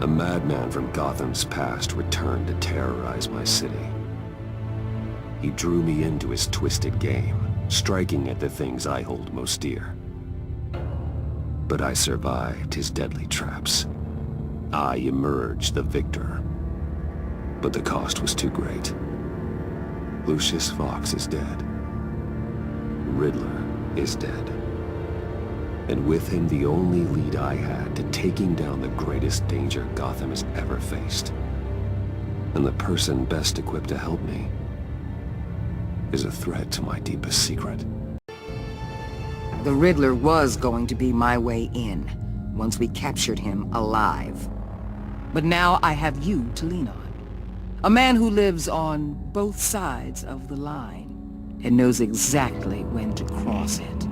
A madman from Gotham's past returned to terrorize my city. He drew me into his twisted game, striking at the things I hold most dear. But I survived his deadly traps. I emerged the victor. But the cost was too great. Lucius Fox is dead. Riddler is dead. And with him the only lead I had to taking down the greatest danger Gotham has ever faced. And the person best equipped to help me is a threat to my deepest secret. The Riddler was going to be my way in, once we captured him alive. But now I have you to lean on. A man who lives on both sides of the line, and knows exactly when to cross it.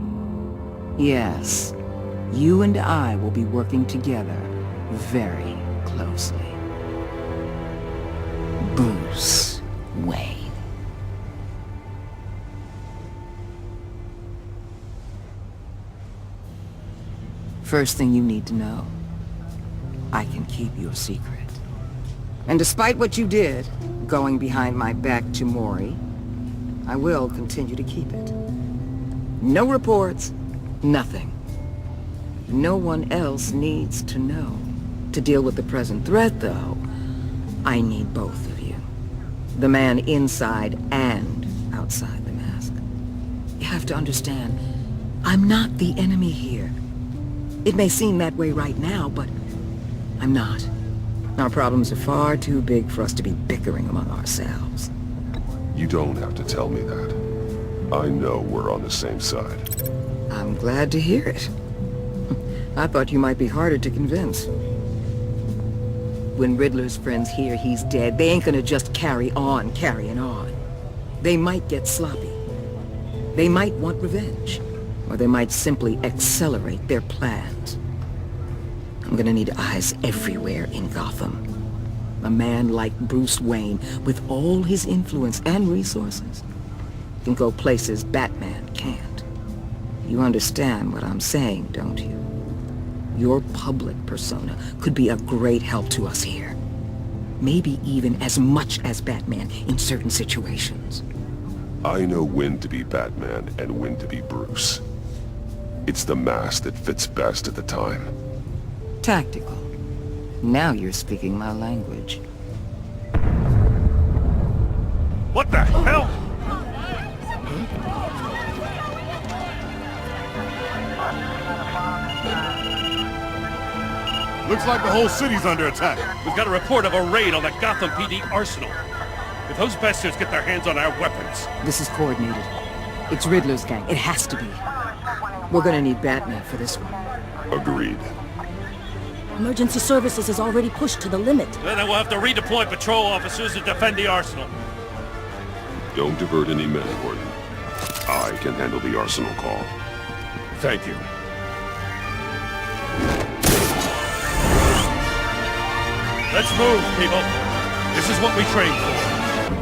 Yes, you and I will be working together very closely. Bruce Wayne. First thing you need to know, I can keep your secret. And despite what you did, going behind my back to Mori, I will continue to keep it. No reports, nothing. No one else needs to know. To deal with the present threat, though, I need both of you. The man inside and outside the mask. You have to understand, I'm not the enemy here. It may seem that way right now, but I'm not. Our problems are far too big for us to be bickering among ourselves. You don't have to tell me that. I know we're on the same side. I'm glad to hear it. I thought you might be harder to convince. When Riddler's friends hear he's dead, they ain't gonna just carry on carrying on. They might get sloppy. They might want revenge. Or they might simply accelerate their plans. I'm gonna need eyes everywhere in Gotham. A man like Bruce Wayne, with all his influence and resources, can go places Batman can't. You understand what I'm saying, don't you? Your public persona could be a great help to us here. Maybe even as much as Batman in certain situations. I know when to be Batman and when to be Bruce. It's the mask that fits best at the time. Tactical. Now you're speaking my language. What the hell? Looks like the whole city's under attack. We've got a report of a raid on the Gotham PD arsenal. If those bastards get their hands on our weapons... This is coordinated. It's Riddler's gang. It has to be. We're gonna need Batman for this one. Agreed. Emergency services is already pushed to the limit. Then we'll have to redeploy patrol officers to defend the arsenal. Don't divert any men, Gordon. I can handle the arsenal call. Thank you. Let's move, people. This is what we trained for.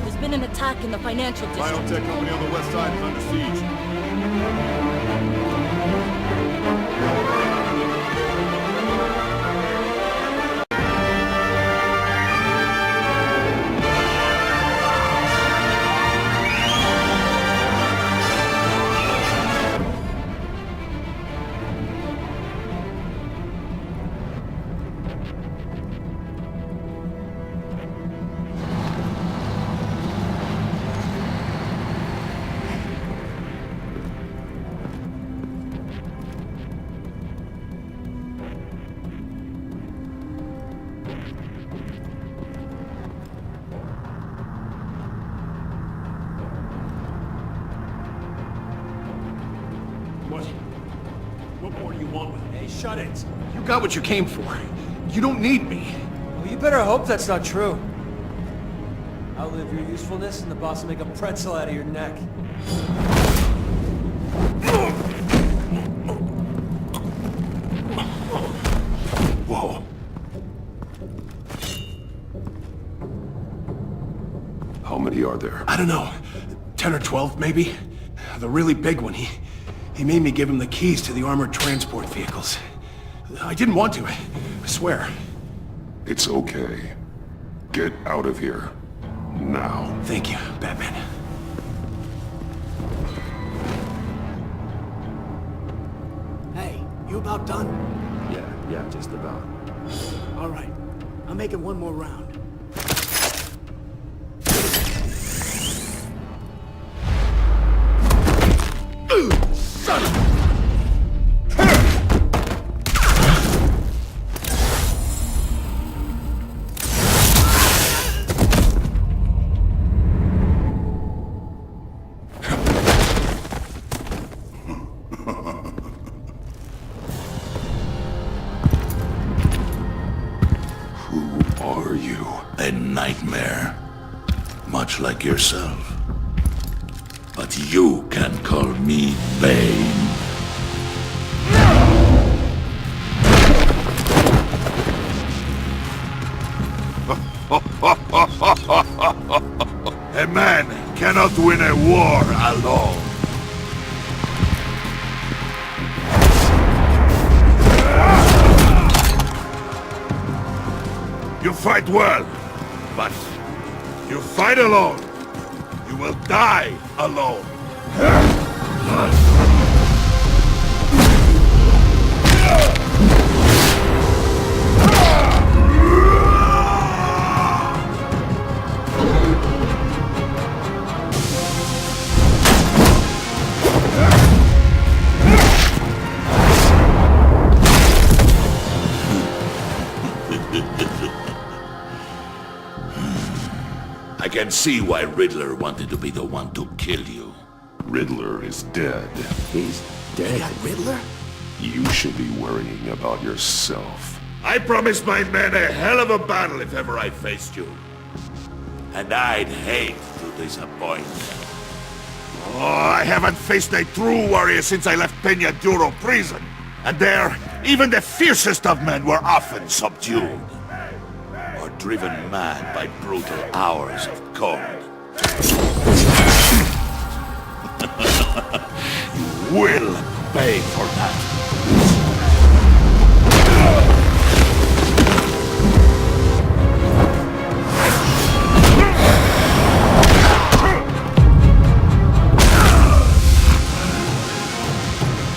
There's been an attack in the financial district. Biotech company on the west side is under siege. What more do you want with me? Hey, shut it. You got what you came for. You don't need me. Well, you better hope that's not true. I'll live your usefulness and the boss will make a pretzel out of your neck. Whoa. How many are there? I don't know. 10 or 12, maybe? The really big one, he made me give him the keys to the armored transport vehicles. I didn't want to, I swear. It's okay. Get out of here. Now. Thank you, Batman. Hey, you about done? Yeah, just about. All right. I'm making one more round. Who are you? A nightmare. Much like yourself. But you can call me Bane. A man cannot win a war alone. You fight well, but you fight alone. You will die alone. I can see why Riddler wanted to be the one to kill you. Riddler is dead. He's dead. Got Riddler? You should be worrying about yourself. I promised my men a hell of a battle if ever I faced you. And I'd hate to disappoint. Oh, I haven't faced a true warrior since I left Peña Duro prison. And there, even the fiercest of men were often subdued. Or driven mad by brutal hours of cold. You will pay for that.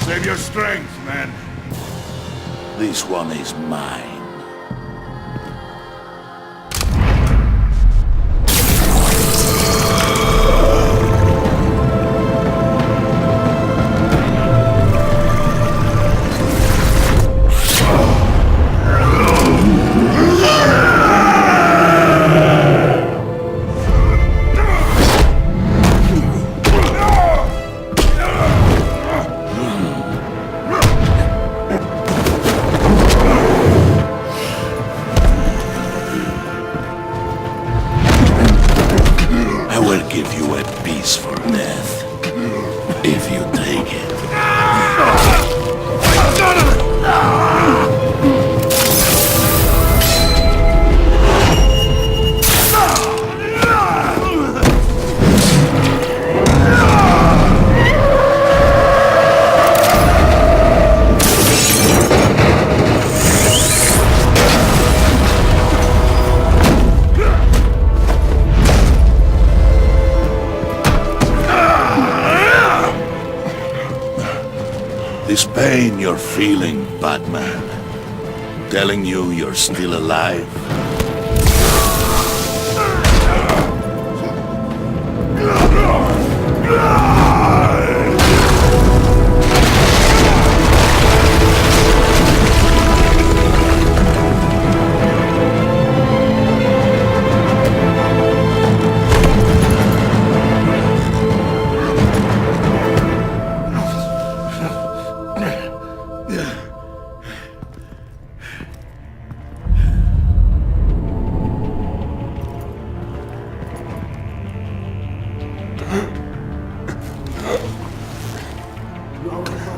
Save your strength, man. This one is mine. Give you a piece for death, if you take it. This pain you're feeling, Batman, telling you you're still alive?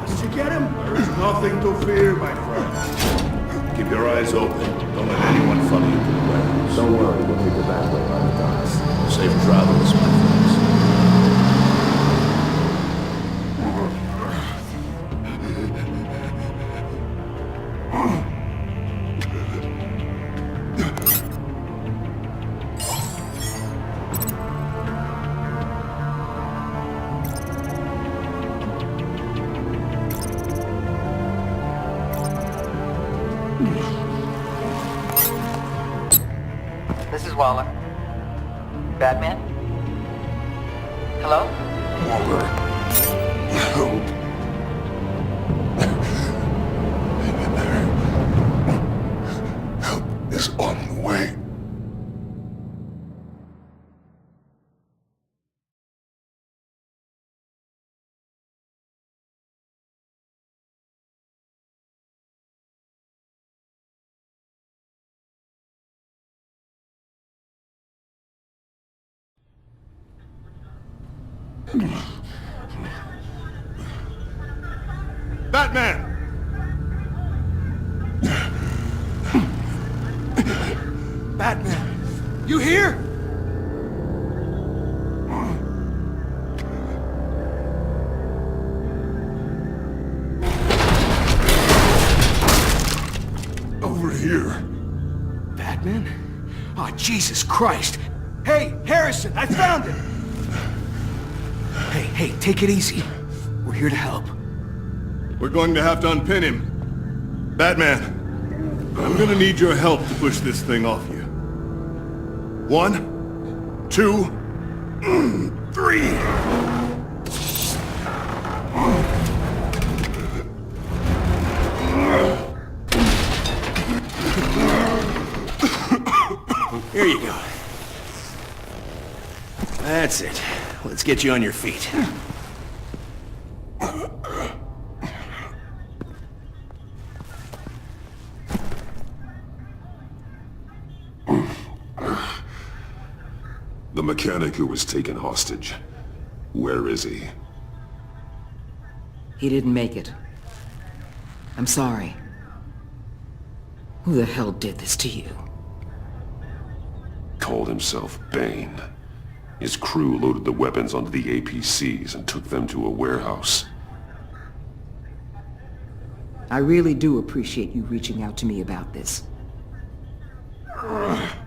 Did you get him? There is nothing to fear, my friend. Keep your eyes open. Don't let anyone follow you to the warehouse. Don't worry, we'll meet the back way by the docks. Safe travels, my friends. Waller. Batman? Hello? Waller. Help. Hang in there. Help is on the way. Batman! Batman! You here? Over here. Batman? Oh, Jesus Christ! Hey, Harrison, I found him! Hey, take it easy. We're here to help. We're going to have to unpin him. Batman, I'm gonna need your help to push this thing off you. 1, 2, 3. Here you go. That's it. Let's get you on your feet. The mechanic who was taken hostage. Where is he? He didn't make it. I'm sorry. Who the hell did this to you? Called himself Bane. His crew loaded the weapons onto the APCs and took them to a warehouse. I really do appreciate you reaching out to me about this.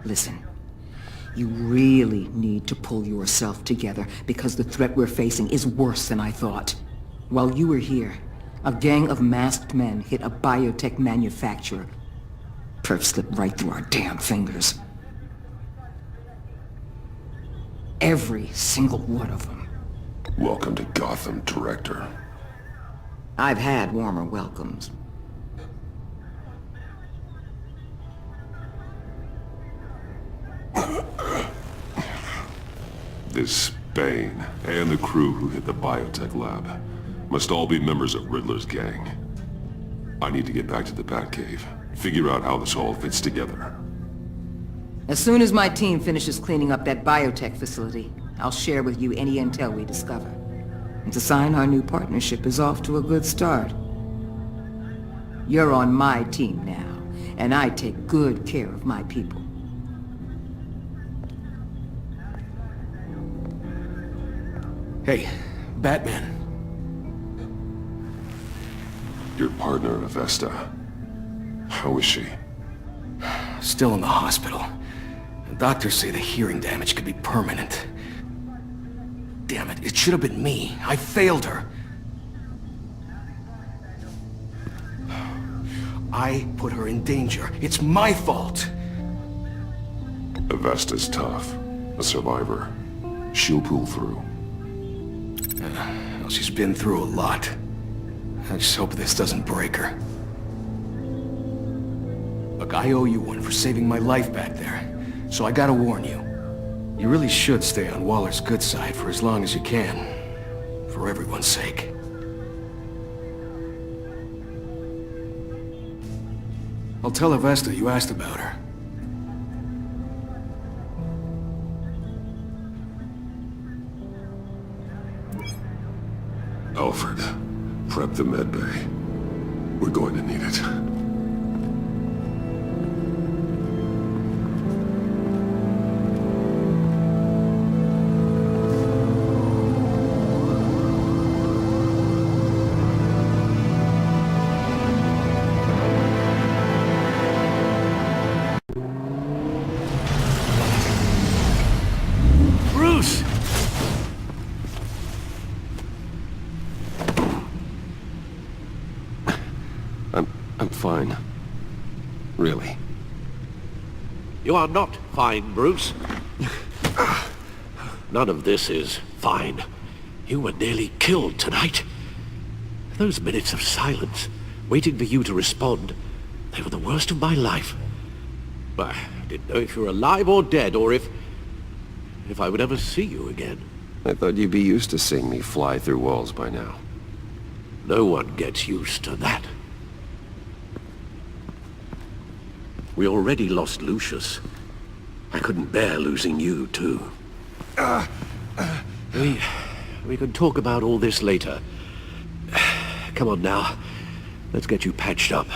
Listen, you really need to pull yourself together because the threat we're facing is worse than I thought. While you were here, a gang of masked men hit a biotech manufacturer. Perf slipped right through our damn fingers. Every single one of them. Welcome to Gotham, Director. I've had warmer welcomes. This Bane and the crew who hit the biotech lab must all be members of Riddler's gang. I need to get back to the Batcave, figure out how this all fits together. As soon as my team finishes cleaning up that biotech facility, I'll share with you any intel we discover. And to sign our new partnership is off to a good start. You're on my team now, and I take good care of my people. Hey, Batman. Your partner, Avesta. How is she? Still in the hospital. The doctors say the hearing damage could be permanent. Damn it, it should have been me. I failed her. I put her in danger. It's my fault. Avesta's tough. A survivor. She'll pull through. Well, she's been through a lot. I just hope this doesn't break her. Look, I owe you one for saving my life back there. So I gotta warn you. You really should stay on Waller's good side for as long as you can. For everyone's sake. I'll tell Avesta you asked about her. Alfred, prep the medbay. We're going to need it. Bruce! I'm fine. Really. You are not fine, Bruce. None of this is fine. You were nearly killed tonight. Those minutes of silence, waiting for you to respond, they were the worst of my life. I didn't know if you were alive or dead, or if I would ever see you again. I thought you'd be used to seeing me fly through walls by now. No one gets used to that. We already lost Lucius. I couldn't bear losing you, too. We can talk about all this later. Come on now. Let's get you patched up.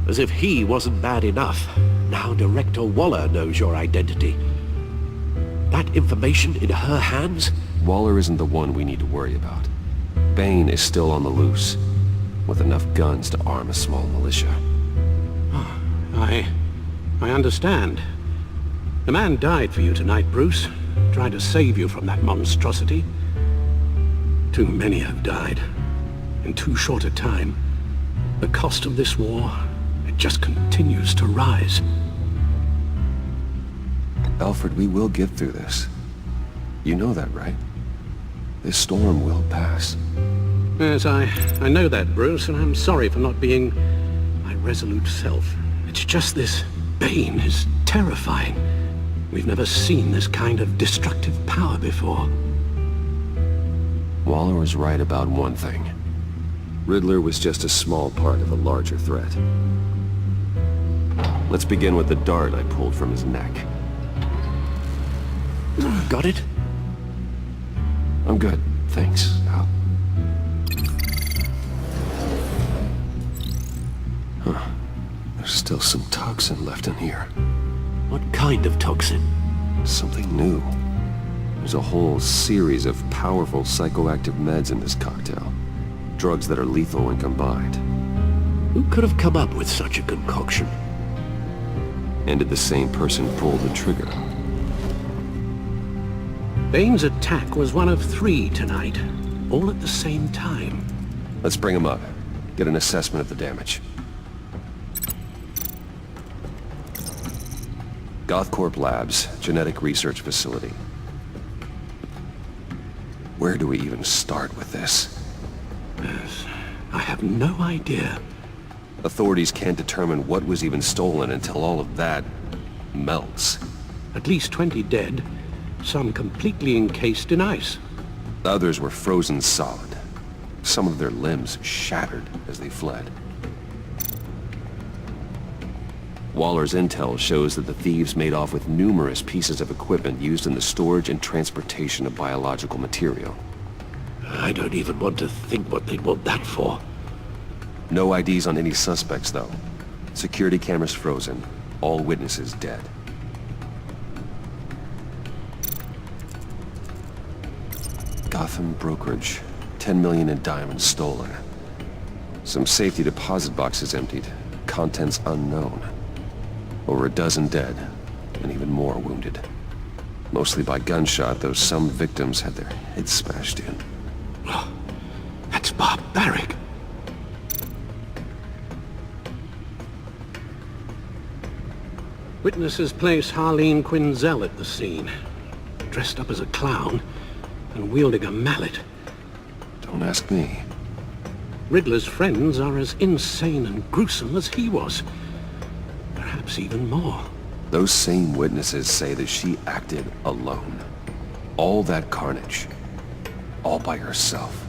As if he wasn't bad enough, now Director Waller knows your identity. That information in her hands? Waller isn't the one we need to worry about. Bane is still on the loose, with enough guns to arm a small militia. I understand. The man died for you tonight, Bruce. Tried to save you from that monstrosity. Too many have died. In too short a time. The cost of this war, it just continues to rise. Alfred, we will get through this. You know that, right? This storm will pass. Yes, I know that, Bruce, and I'm sorry for not being my resolute self. It's just this Bane is terrifying. We've never seen this kind of destructive power before. Waller was right about one thing. Riddler was just a small part of a larger threat. Let's begin with the dart I pulled from his neck. Got it? I'm good, thanks, Al. Huh. There's still some toxin left in here. What kind of toxin? Something new. There's a whole series of powerful psychoactive meds in this cocktail. Drugs that are lethal when combined. Who could have come up with such a concoction? And did the same person pull the trigger? Bane's attack was one of 3 tonight, all at the same time. Let's bring him up. Get an assessment of the damage. Gothcorp Labs, genetic research facility. Where do we even start with this? Yes, I have no idea. Authorities can't determine what was even stolen until all of that melts. At least 20 dead, some completely encased in ice. Others were frozen solid. Some of their limbs shattered as they fled. Waller's intel shows that the thieves made off with numerous pieces of equipment used in the storage and transportation of biological material. I don't even want to think what they'd want that for. No IDs on any suspects, though. Security cameras frozen. All witnesses dead. Gotham brokerage. 10 million in diamonds stolen. Some safety deposit boxes emptied. Contents unknown. Over a dozen dead, and even more wounded. Mostly by gunshot, though some victims had their heads smashed in. Oh, that's barbaric. Witnesses place Harleen Quinzel at the scene, dressed up as a clown and wielding a mallet. Don't ask me. Riddler's friends are as insane and gruesome as he was. Perhaps even more. Those same witnesses say that she acted alone. All that carnage. All by herself.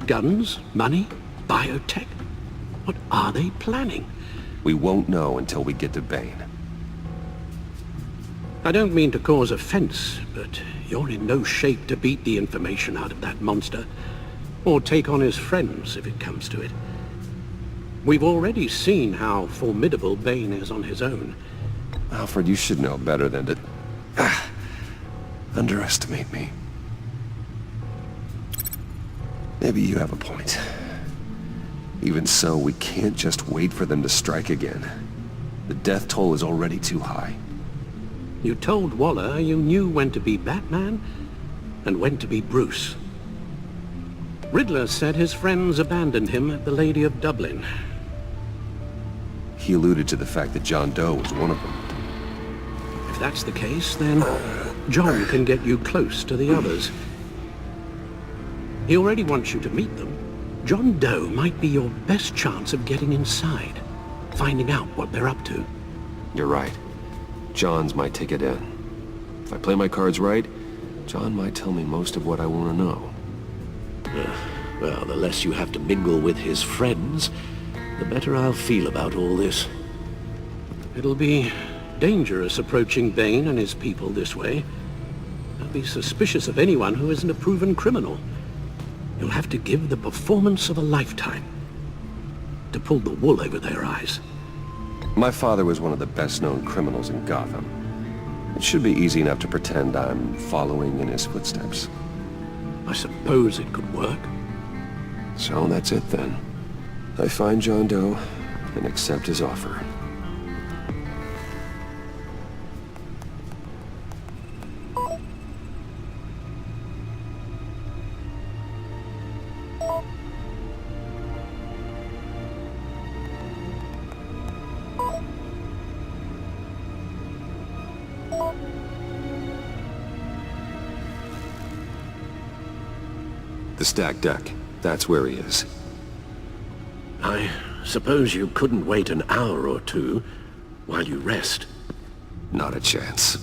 Guns? Money? Biotech? What are they planning? We won't know until we get to Bane. I don't mean to cause offense, but you're in no shape to beat the information out of that monster, or take on his friends if it comes to it. We've already seen how formidable Bane is on his own. Alfred, you should know better than to underestimate me. Maybe you have a point. Even so, we can't just wait for them to strike again. The death toll is already too high. You told Waller you knew when to be Batman and when to be Bruce. Riddler said his friends abandoned him at the Lady of Dublin. He alluded to the fact that John Doe was one of them. If that's the case, then John can get you close to the others. He already wants you to meet them. John Doe might be your best chance of getting inside, finding out what they're up to. You're right. John's my ticket in. If I play my cards right, John might tell me most of what I want to know. Well, the less you have to mingle with his friends, the better I'll feel about all this. It'll be dangerous approaching Bane and his people this way. I'll be suspicious of anyone who isn't a proven criminal. You'll have to give the performance of a lifetime to pull the wool over their eyes. My father was one of the best-known criminals in Gotham. It should be easy enough to pretend I'm following in his footsteps. I suppose it could work. So that's it then. I find John Doe and accept his offer. The stacked deck. That's where he is. I suppose you couldn't wait an hour or two while you rest. Not a chance.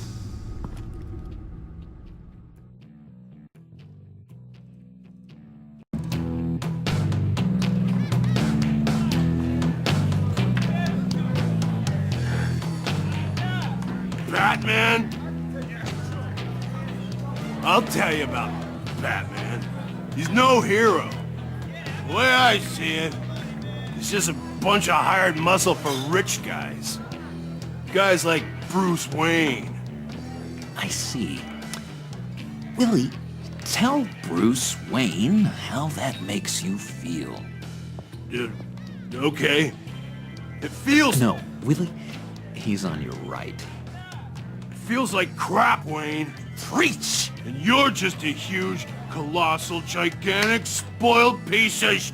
Batman? I'll tell you about Batman. He's no hero. The way I see it, he's just a bunch of hired muscle for rich guys. Guys like Bruce Wayne. I see. Willie, tell Bruce Wayne how that makes you feel. Okay. It feels... No, Willie, he's on your right. It feels like crap, Wayne. Preach! And you're just a huge, colossal, gigantic, spoiled piece of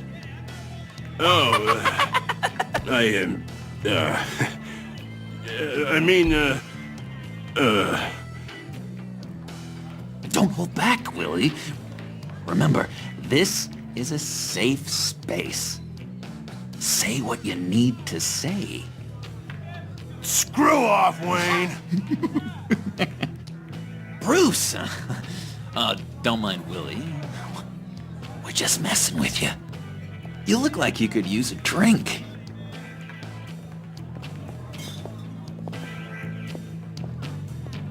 Don't hold back, Willie. Remember, this is a safe space. Say what you need to say. Screw off, Wayne! Bruce! Don't mind Willie. We're just messing with you. You look like you could use a drink.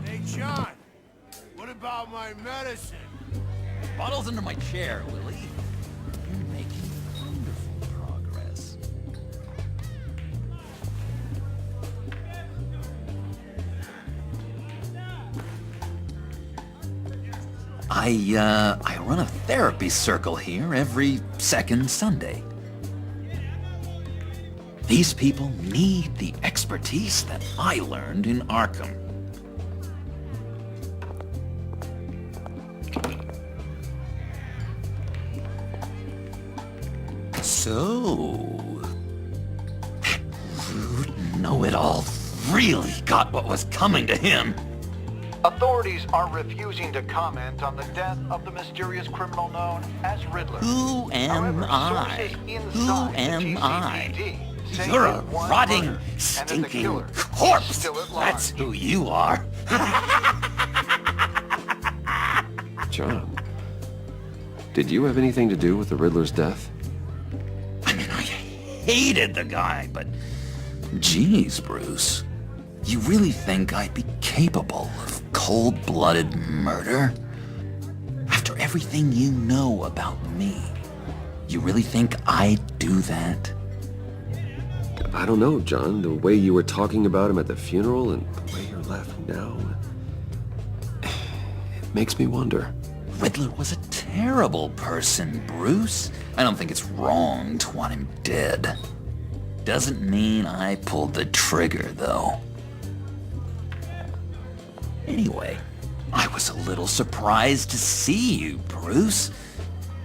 Hey, John. What about my medicine? Bottle's under my chair, Willie. You're making wonderful progress. I run a therapy circle here every second Sunday. These people need the expertise that I learned in Arkham. So, Know-It-All really got what was coming to him. Authorities are refusing to comment on the death of the mysterious criminal known as Riddler. Who am I? Who am I? You're a rotting, stinking corpse! That's who you are! John, Did you have anything to do with the Riddler's death? I mean, I hated the guy, but... Geez, Bruce. You really think I'd be capable of cold-blooded murder? After everything you know about me, you really think I'd do that? I don't know, John. The way you were talking about him at the funeral and the way you're laughing now... It makes me wonder. Riddler was a terrible person, Bruce. I don't think it's wrong to want him dead. Doesn't mean I pulled the trigger, though. Anyway, I was a little surprised to see you, Bruce.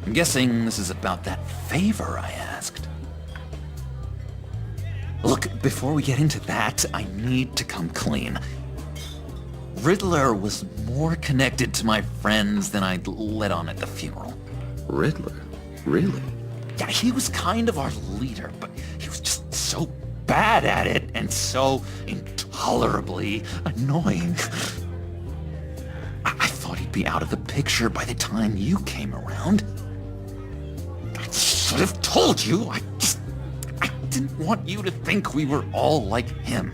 I'm guessing this is about that favor I asked. Look, before we get into that, I need to come clean. Riddler was more connected to my friends than I'd let on at the funeral. Riddler? Really? Yeah, he was kind of our leader, but he was just so bad at it and so intolerably annoying. I thought he'd be out of the picture by the time you came around. I should have told you. I didn't want you to think we were all like him.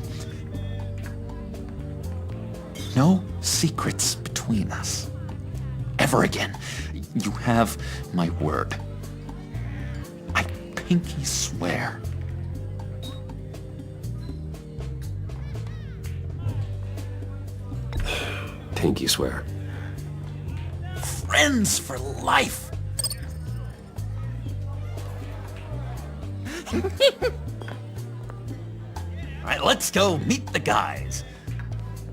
No secrets between us. Ever again. You have my word. I pinky swear. Pinky swear. Friends for life. All right, let's go meet the guys.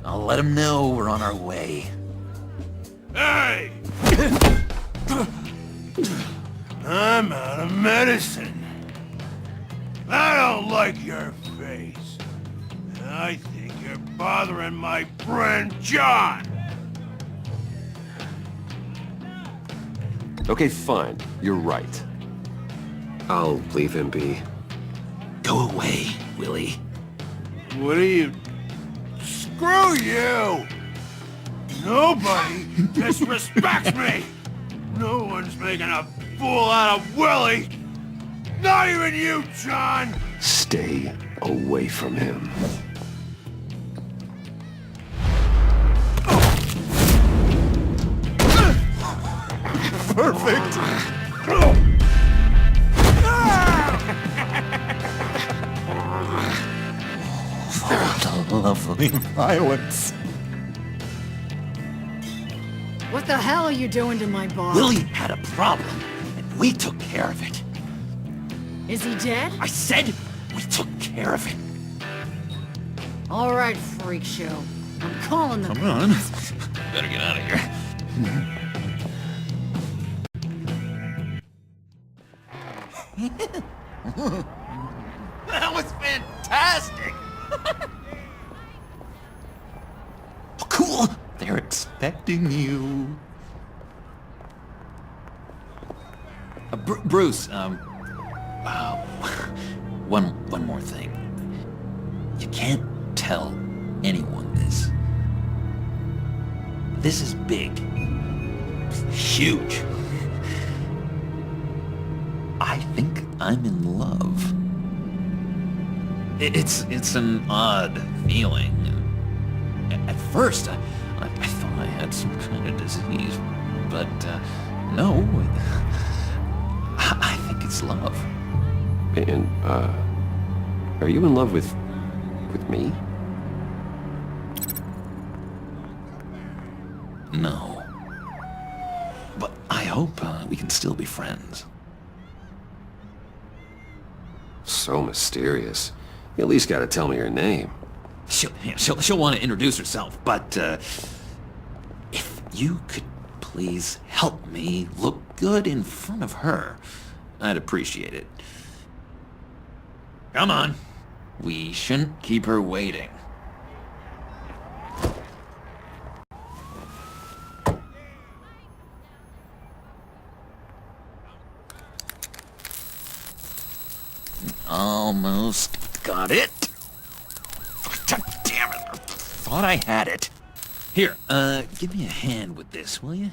I'll let them know we're on our way. Hey! I'm out of medicine. I don't like your face. I think you're bothering my friend John. Okay, fine. You're right. I'll leave him be. Go away, Willie. What are you... Screw you! Nobody disrespects me! No one's making a fool out of Willie! Not even you, John! Stay away from him. Perfect! Lovely violence. What the hell are you doing to my bar? Willie had a problem, and we took care of it. Is he dead? I said we took care of it. All right, freak show. I'm calling the... Come on. Better get out of here. That was fantastic! Oh, cool! They're expecting you. Bruce, one more thing. You can't tell anyone this. This is big. Huge. I think I'm in love. It's an odd feeling. At first, I thought I had some kind of disease, but no. I think it's love. And, are you in love with me? No. But I hope we can still be friends. So mysterious. You at least gotta tell me her name. She'll want to introduce herself, but if you could please help me look good in front of her, I'd appreciate it. Come on. We shouldn't keep her waiting. Almost got it. God damn it. I thought I had it. Here, give me a hand with this, will you?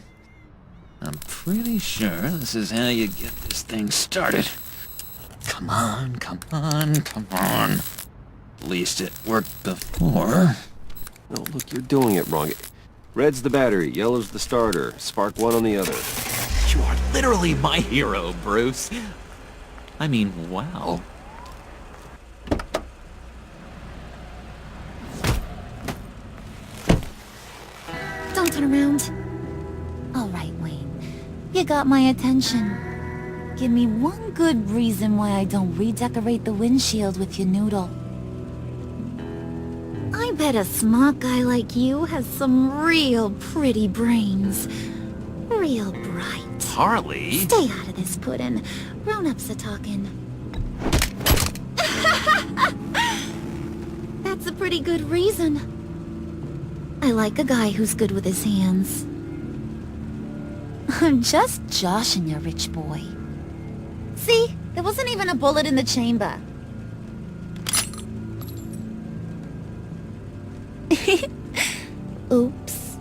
I'm pretty sure this is how you get this thing started. Come on, come on, come on. At least it worked before. Oh, look, you're doing it wrong. Red's the battery, yellow's the starter. Spark one on the other. You are literally my hero, Bruce. I mean, wow. Don't turn around. All right, Wayne. You got my attention. Give me one good reason why I don't redecorate the windshield with your noodle. I bet a smart guy like you has some real pretty brains. Real bright. Harley? Stay out of this, Puddin'. Grown-ups are talking. That's a pretty good reason. I like a guy who's good with his hands. I'm just joshing you, rich boy. See? There wasn't even a bullet in the chamber. Oops.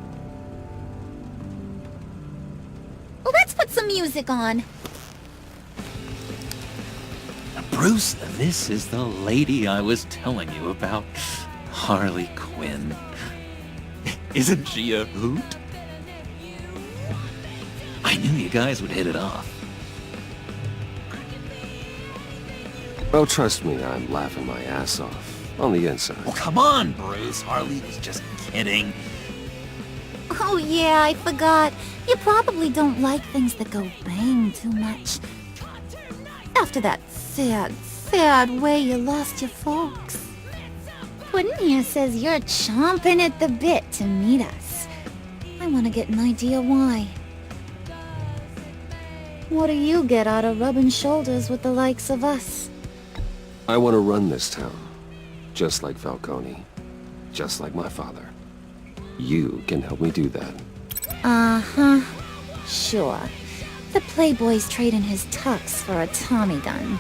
Well, let's put some music on. Bruce, this is the lady I was telling you about. Harley Quinn. Isn't she a hoot? I knew you guys would hit it off. Oh, trust me, I'm laughing my ass off. On the inside. Oh, come on, Bruce. Harley was just kidding. Oh yeah, I forgot. You probably don't like things that go bang too much. After that sad way you lost your folks. Puddin' here says you're chomping at the bit to meet us. I want to get an idea why. What do you get out of rubbing shoulders with the likes of us? I want to run this town. Just like Falcone. Just like my father. You can help me do that. Uh-huh. Sure. The Playboy's trading his tux for a Tommy gun.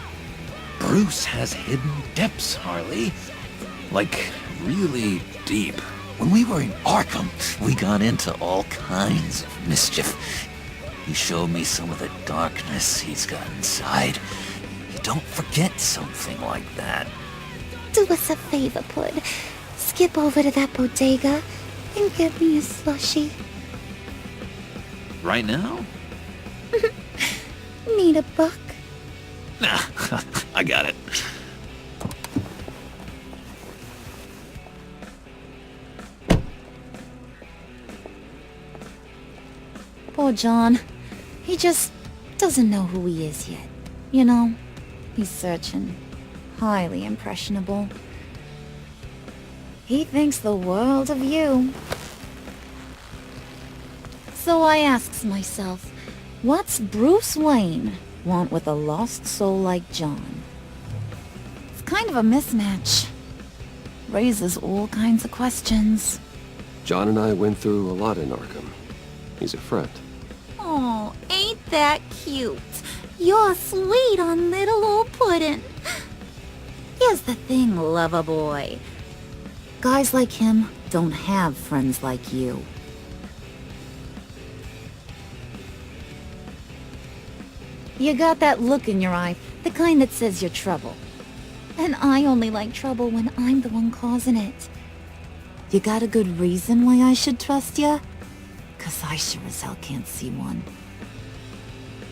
Bruce has hidden depths, Harley. Like, really deep. When we were in Arkham, we got into all kinds of mischief. He showed me some of the darkness he's got inside. You don't forget something like that. Do us a favor, Pud. Skip over to that bodega and get me a slushie. Right now? Need a buck? Nah, I got it. Poor John. He just doesn't know who he is yet. You know, he's searching. Highly impressionable. He thinks the world of you. So I asks myself, what's Bruce Wayne want with a lost soul like John? It's kind of a mismatch. Raises all kinds of questions. John and I went through a lot in Arkham. He's a friend. Oh, ain't that cute? You're sweet on little old Puddin'. Here's the thing, lover boy. Guys like him don't have friends like you. You got that look in your eye, the kind that says you're trouble. And I only like trouble when I'm the one causing it. You got a good reason why I should trust you? 'Cause I sure as hell can't see one.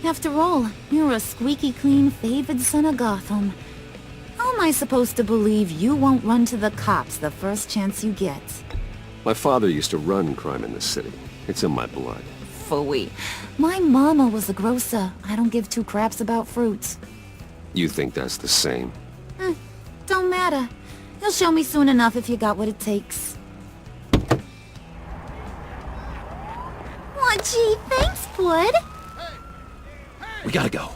After all, you're a squeaky clean favored son of Gotham. How am I supposed to believe you won't run to the cops the first chance you get? My father used to run crime in this city. It's in my blood. Phooey. My mama was a grocer. I don't give two craps about fruits. You think that's the same? Don't matter. You'll show me soon enough if you got what it takes. Aw, gee, thanks, Pud. We gotta go.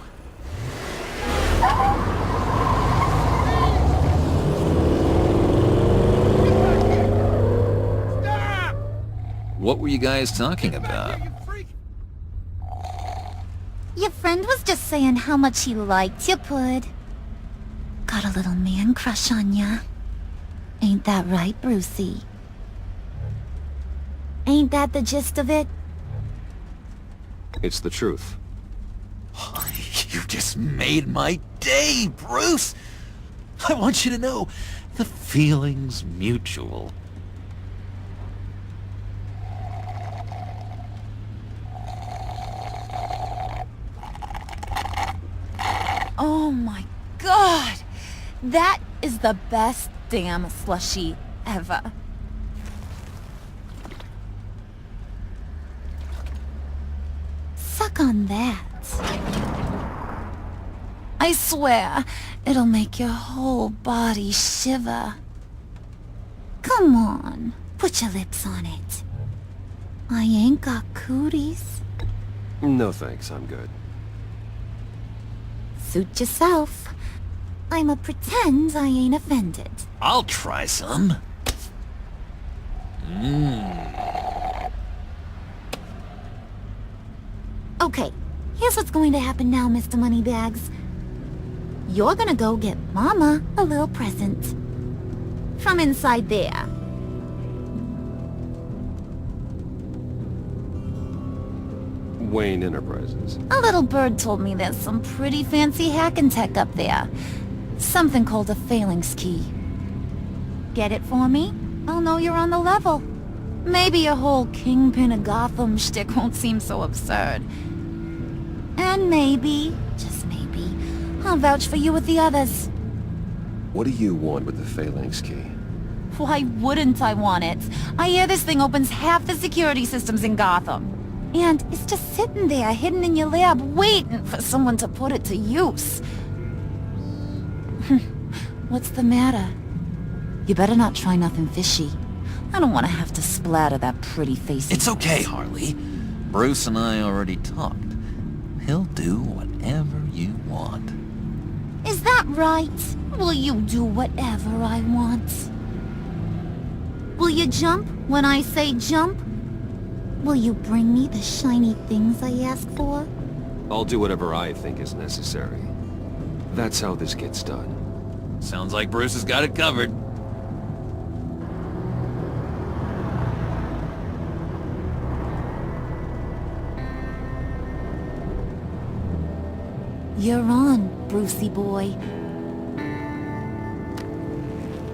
What were you guys talking about? Your friend was just saying how much he liked you, Pud. Got a little man crush on ya. Ain't that right, Brucey? Ain't that the gist of it? It's the truth. You just made my day, Bruce! I want you to know, the feeling's mutual. Oh my god! That is the best damn slushie ever. Suck on that. I swear, it'll make your whole body shiver. Come on, put your lips on it. I ain't got cooties. No thanks, I'm good. Suit yourself. I'ma pretend I ain't offended. I'll try some. Okay, here's what's going to happen now, Mr. Moneybags. You're gonna go get Mama a little present. From inside there. Wayne Enterprises. A little bird told me there's some pretty fancy hacking tech up there. Something called a phalanx key. Get it for me? I'll know you're on the level. Maybe your whole Kingpin of Gotham shtick won't seem so absurd. And maybe, just maybe, I'll vouch for you with the others. What do you want with the Phalanx key? Why wouldn't I want it? I hear this thing opens half the security systems in Gotham. And it's just sitting there, hidden in your lab, waiting for someone to put it to use. What's the matter? You better not try nothing fishy. I don't want to have to splatter that pretty face. It's okay, Harley. Bruce and I already talked. He'll do whatever you want. Is that right? Will you do whatever I want? Will you jump when I say jump? Will you bring me the shiny things I ask for? I'll do whatever I think is necessary. That's how this gets done. Sounds like Bruce has got it covered. You're on, Brucey boy.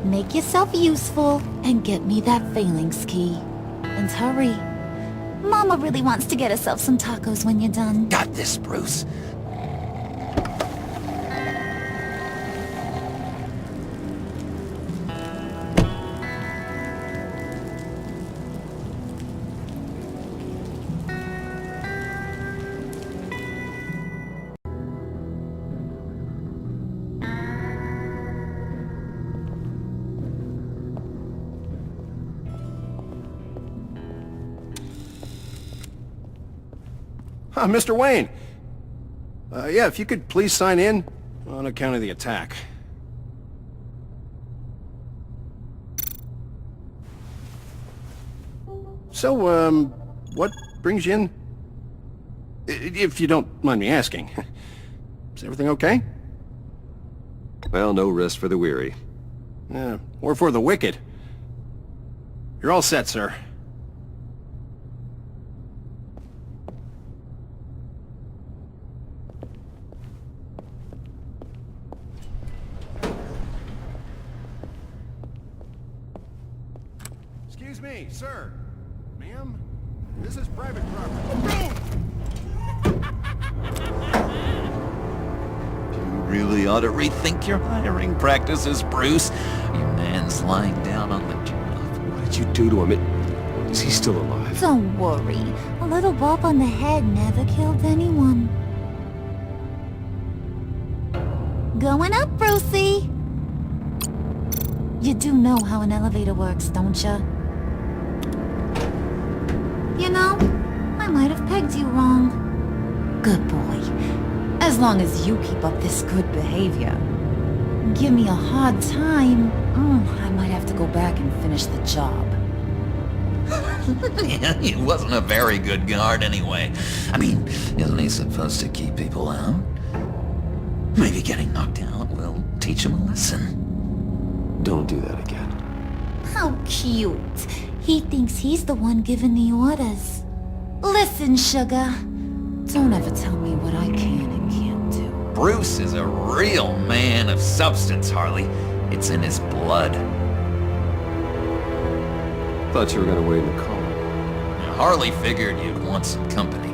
Make yourself useful and get me that phalanx key. And hurry. Mama really wants to get herself some tacos when you're done. Got this, Bruce. Mr. Wayne. Yeah, if you could please sign in on account of the attack. So, what brings you in? If you don't mind me asking. Is everything okay? Well, no rest for the weary. Or for the wicked. You're all set, sir. Excuse me, sir. Ma'am? This is private property. You really ought to rethink your hiring practices, Bruce. Your man's lying down on the job. What did you do to him? Is he still alive? Don't worry. A little bump on the head never killed anyone. Going up, Brucey! You do know how an elevator works, don't you? You know, I might have pegged you wrong. Good boy. As long as you keep up this good behavior. Give me a hard time, I might have to go back and finish the job. Yeah, he wasn't a very good guard anyway. I mean, isn't he supposed to keep people out? Maybe getting knocked out will teach him a lesson. Don't do that again. How cute. He thinks he's the one giving the orders. Listen, sugar. Don't ever tell me what I can and can't do. Bruce is a real man of substance, Harley. It's in his blood. Thought you were gonna wait in the car. Harley figured you'd want some company.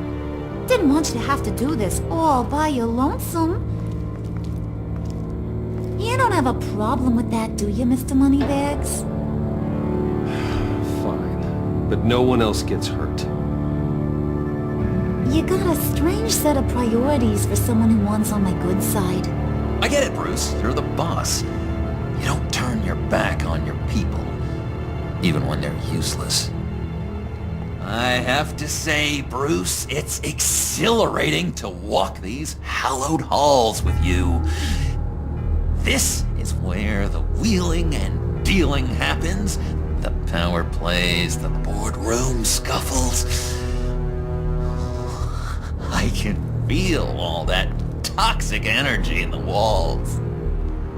Didn't want you to have to do this all by your lonesome. You don't have a problem with that, do you, Mr. Moneybags? Fine. But no one else gets hurt. You got a strange set of priorities for someone who wants on my good side. I get it, Bruce. You're the boss. You don't turn your back on your people, even when they're useless. I have to say, Bruce, it's exhilarating to walk these hallowed halls with you. This is where the wheeling and dealing happens, the power plays, the boardroom scuffles. I can feel all that toxic energy in the walls.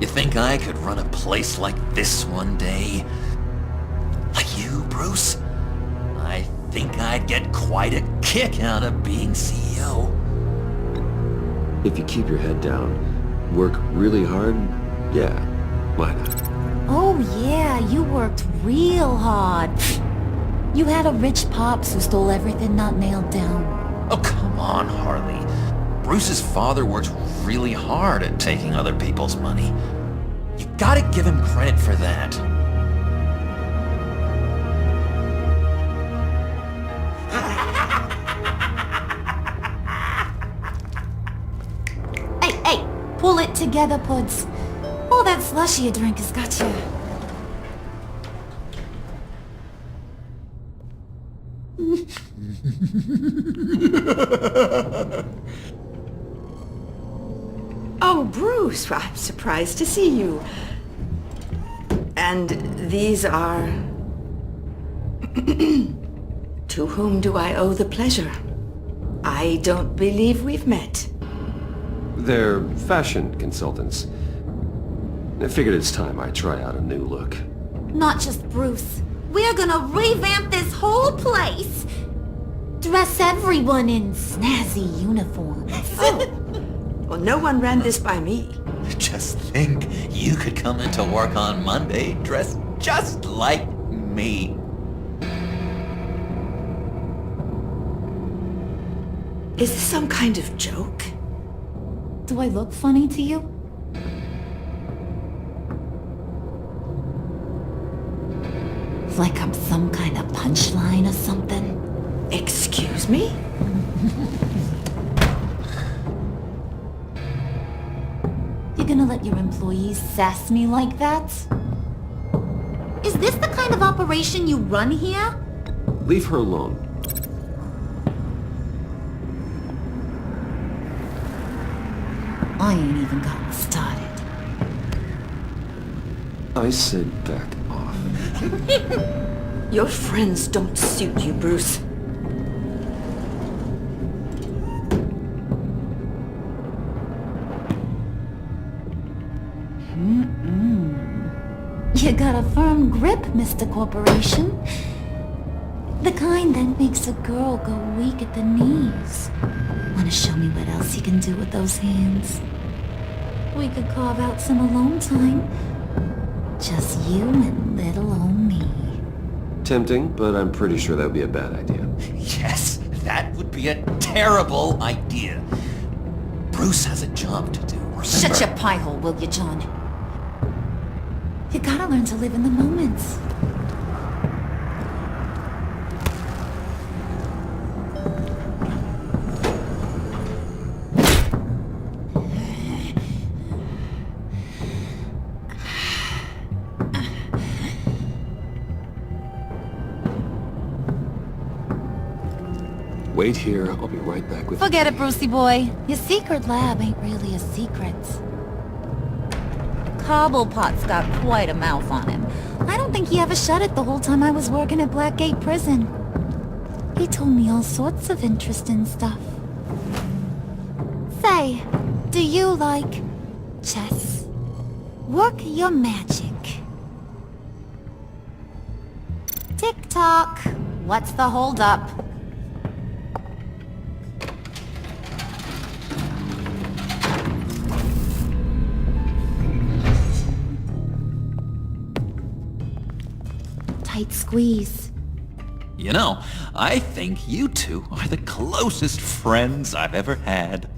You think I could run a place like this one day? Like you, Bruce? I think I'd get quite a kick out of being CEO. If you keep your head down, work really hard, yeah, why not? Oh yeah, you worked real hard. You had a rich pops who stole everything not nailed down. Oh, come on, Harley. Bruce's father worked really hard at taking other people's money. You gotta give him credit for that. Hey, pull it together, Puds. All that slushy you drink has got you. Oh, Bruce, I'm surprised to see you. And these are... To whom do I owe the pleasure? I don't believe we've met. They're fashion consultants. I figured it's time I try out a new look. Not just Bruce. We're gonna revamp this whole place. Dress everyone in snazzy uniforms. Oh. Well, no one ran this by me. Just think, you could come into work on Monday dressed just like me. Is this some kind of joke? Do I look funny to you? Like I'm some kind of punchline or something? Excuse me? You're gonna let your employees sass me like that? Is this the kind of operation you run here? Leave her alone. I ain't even gotten started. I said back off. Your friends don't suit you, Bruce. You got a firm grip, Mr. Corporation. The kind that makes a girl go weak at the knees. Wanna show me what else you can do with those hands? We could carve out some alone time. Just you and little old me. Tempting, but I'm pretty sure that would be a bad idea. Yes, that would be a terrible idea. Bruce has a job to do, remember? Shut your pie hole, will you, John? You gotta learn to live in the moments. Wait here, I'll be right back with Forget it, Brucey boy. Your secret lab ain't really a secret. Cobblepot's got quite a mouth on him. I don't think he ever shut it the whole time I was working at Blackgate Prison. He told me all sorts of interesting stuff. Say, do you like chess? Work your magic. Tick-tock. What's the holdup? tight squeeze. You know, I think you two are the closest friends I've ever had.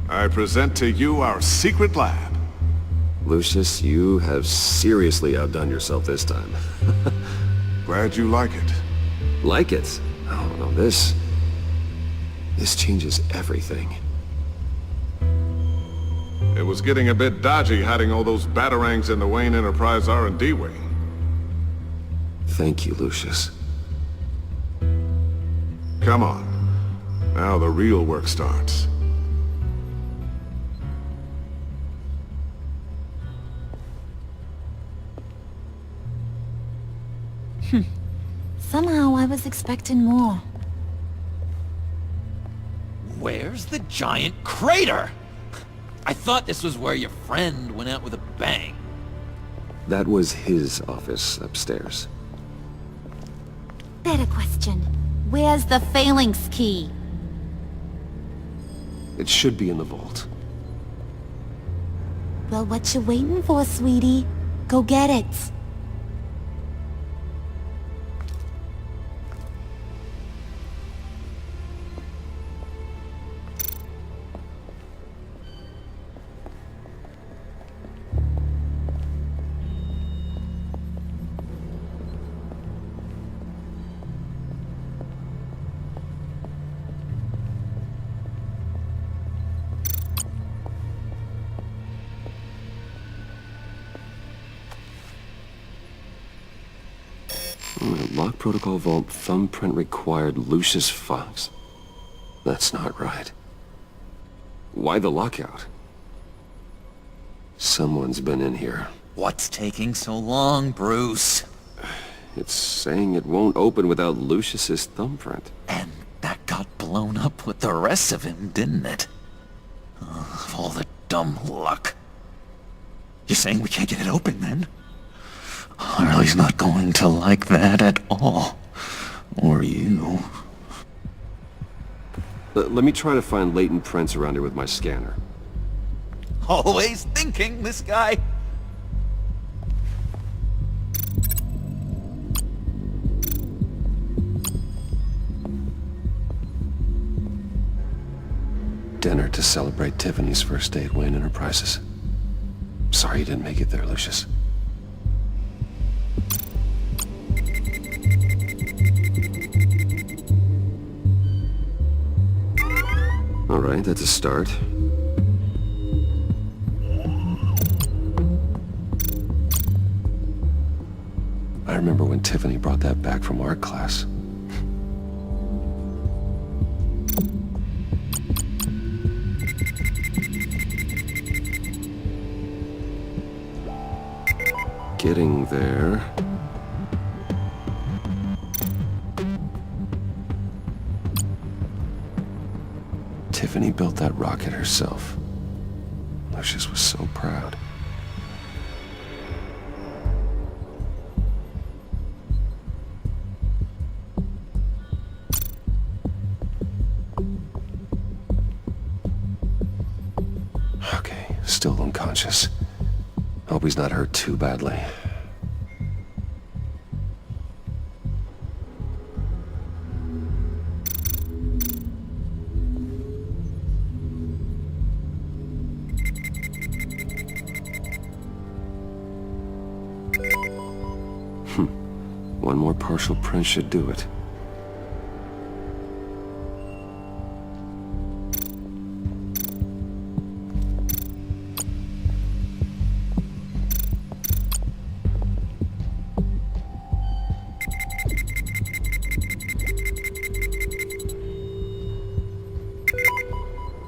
I present to you our secret lab. Lucius, you have seriously outdone yourself this time. Glad you like it. Like it? Oh, no, this changes everything. It was getting a bit dodgy hiding all those batarangs in the Wayne Enterprise R&D wing. Thank you, Lucius. Come on. Now the real work starts. Somehow I was expecting more. Where's the giant crater? I thought this was where your friend went out with a bang. That was his office upstairs. Better question. Where's the phalanx key? It should be in the vault. Well, what you waiting for, sweetie? Go get it. Lock protocol vault thumbprint required Lucius Fox. That's not right. Why the lockout? Someone's been in here. What's taking so long, Bruce? It's saying it won't open without Lucius's thumbprint. And that got blown up with the rest of him, didn't it? Of all the dumb luck. You're saying we can't get it open, then? Harley's not going to like that at all. Or you. Let me try to find latent prints around here with my scanner. Always thinking, this guy. Dinner to celebrate Tiffany's first day at Wayne Enterprises. Sorry you didn't make it there, Lucius. All right, that's a start. I remember when Tiffany brought that back from art class. Getting there. Tiffany built that rocket herself. Lucius was so proud. Okay, still unconscious. Hope he's not hurt too badly. One more partial print should do it.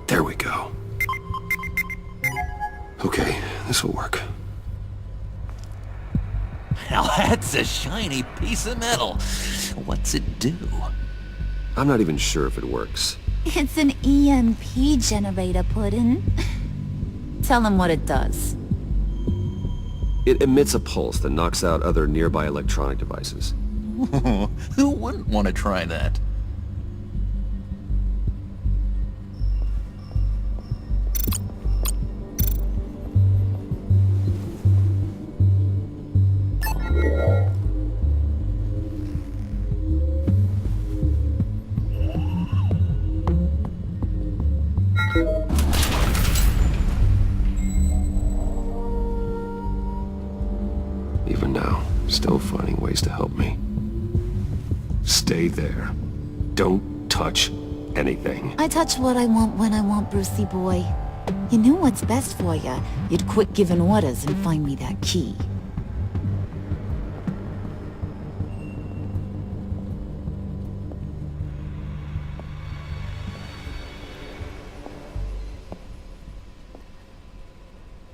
There we go. Okay, this will work. Now that's a shiny piece of metal. What's it do? I'm not even sure if it works. It's an EMP generator, Puddin'. Tell him what it does. It emits a pulse that knocks out other nearby electronic devices. Who wouldn't want to try that? Even now, still finding ways to help me. Stay there. Don't touch anything. I touch what I want when I want, Brucey boy. You knew what's best for you. You'd quit giving orders and find me that key.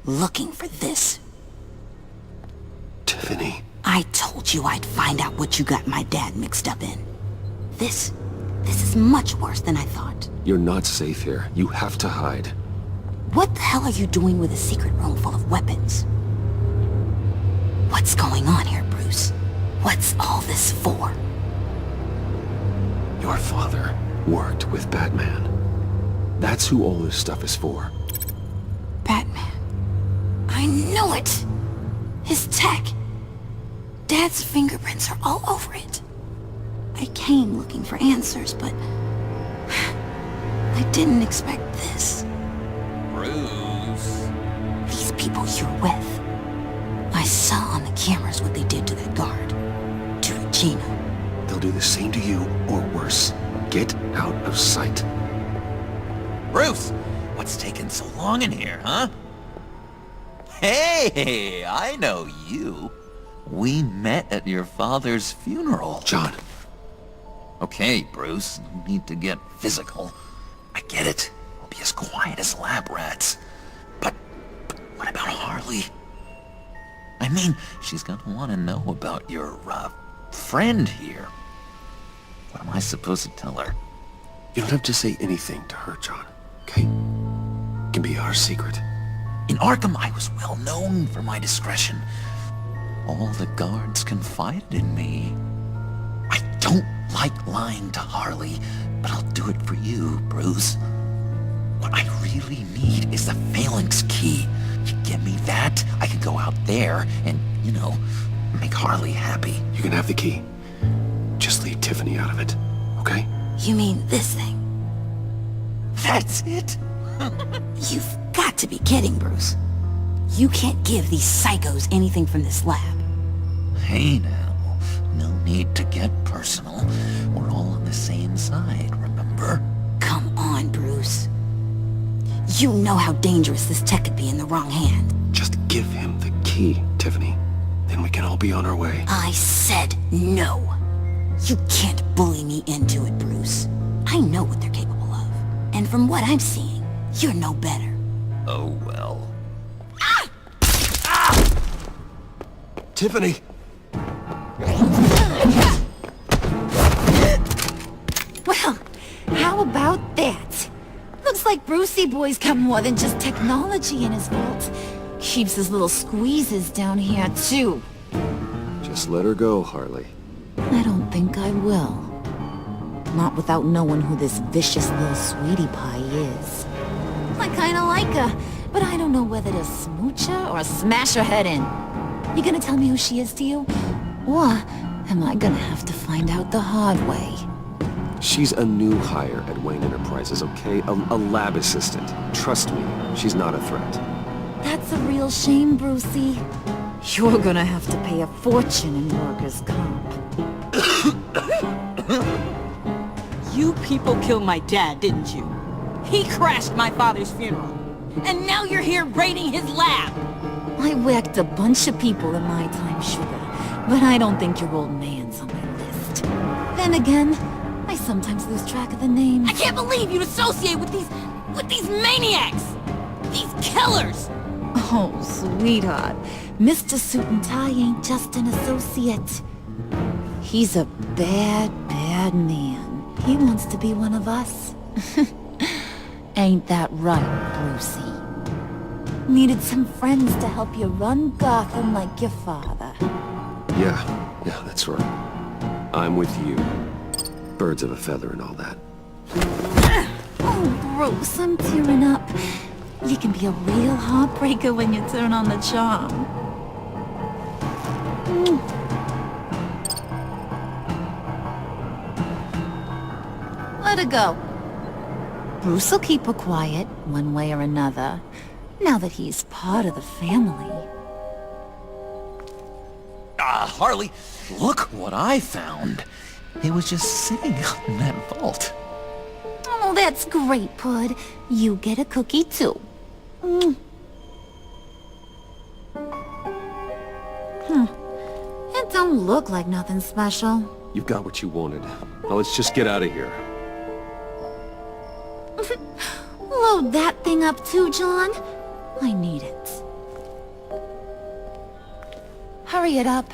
Looking for this. Tiffany. I told you I'd find out what you got my dad mixed up in. This is much worse than I thought. You're not safe here. You have to hide. What the hell are you doing with a secret room full of weapons? What's going on here, Bruce? What's all this for? Your father worked with Batman. That's who all this stuff is for. Batman. I knew it! His tech. Dad's fingerprints are all over it. I came looking for answers, but I didn't expect this. Bruce. These people you're with. I saw on the cameras what they did to that guard. To Regina. They'll do the same to you, or worse. Get out of sight. Bruce, what's taking so long in here, huh? Hey, I know you. We met at your father's funeral. John. Okay, Bruce, no need to get physical. I get it. We'll be as quiet as lab rats. But what about Harley? I mean, she's gonna want to know about your, friend here. What am I supposed to tell her? You don't have to say anything to her, John, okay? It can be our secret. In Arkham, I was well known for my discretion. All the guards confided in me. I don't like lying to Harley, but I'll do it for you, Bruce. What I really need is the Phalanx key. You give me that, I can go out there and, you know, make Harley happy. You can have the key. Just leave Tiffany out of it, okay? You mean this thing? That's it? You've got to be kidding, Bruce. You can't give these psychos anything from this lab. Hey now, no need to get personal. We're all on the same side, remember? Come on, Bruce. You know how dangerous this tech could be in the wrong hand. Just give him the key, Tiffany. Then we can all be on our way. I said no. You can't bully me into it, Bruce. I know what they're capable of. And from what I'm seeing, you're no better. Oh well. Tiffany! Well, how about that? Looks like Brucey boy's got more than just technology in his vault. Keeps his little squeezes down here, too. Just let her go, Harley. I don't think I will. Not without knowing who this vicious little sweetie pie is. I kinda like her, but I don't know whether to smooch her or smash her head in. You gonna tell me who she is to you? Or am I gonna have to find out the hard way? She's a new hire at Wayne Enterprises, okay? A lab assistant. Trust me, she's not a threat. That's a real shame, Brucey. You're gonna have to pay a fortune in workers' comp. You people killed my dad, didn't you? He crashed my father's funeral. And now you're here raiding his lab! I whacked a bunch of people in my time, sugar. But I don't think your old man's on my list. Then again, I sometimes lose track of the names. I can't believe you'd associate with these maniacs! These killers! Oh, sweetheart. Mr. Suit and Tie ain't just an associate. He's a bad, bad man. He wants to be one of us. Ain't that right, Brucey? Needed some friends to help you run Gotham like your father. Yeah, that's right. I'm with you. Birds of a feather and all that. Oh, Bruce, I'm tearing up. You can be a real heartbreaker when you turn on the charm. Let her go. Bruce will keep her quiet, one way or another, now that he's part of the family. Harley, look what I found. It was just sitting up in that vault. Oh, that's great, Pud. You get a cookie, too. It don't look like nothing special. You've got what you wanted. Now let's just get out of here. Load that thing up too, John. I need it. Hurry it up.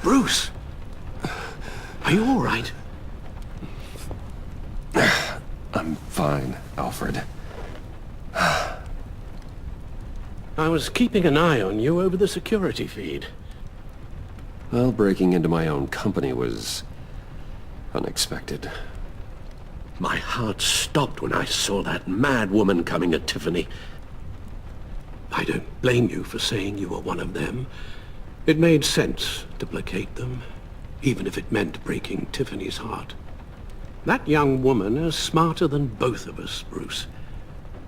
Bruce! Are you all right? I'm fine, Alfred. I was keeping an eye on you over the security feed. Well, breaking into my own company was unexpected. My heart stopped when I saw that mad woman coming at Tiffany. I don't blame you for saying you were one of them. It made sense to placate them, even if it meant breaking Tiffany's heart. That young woman is smarter than both of us, Bruce.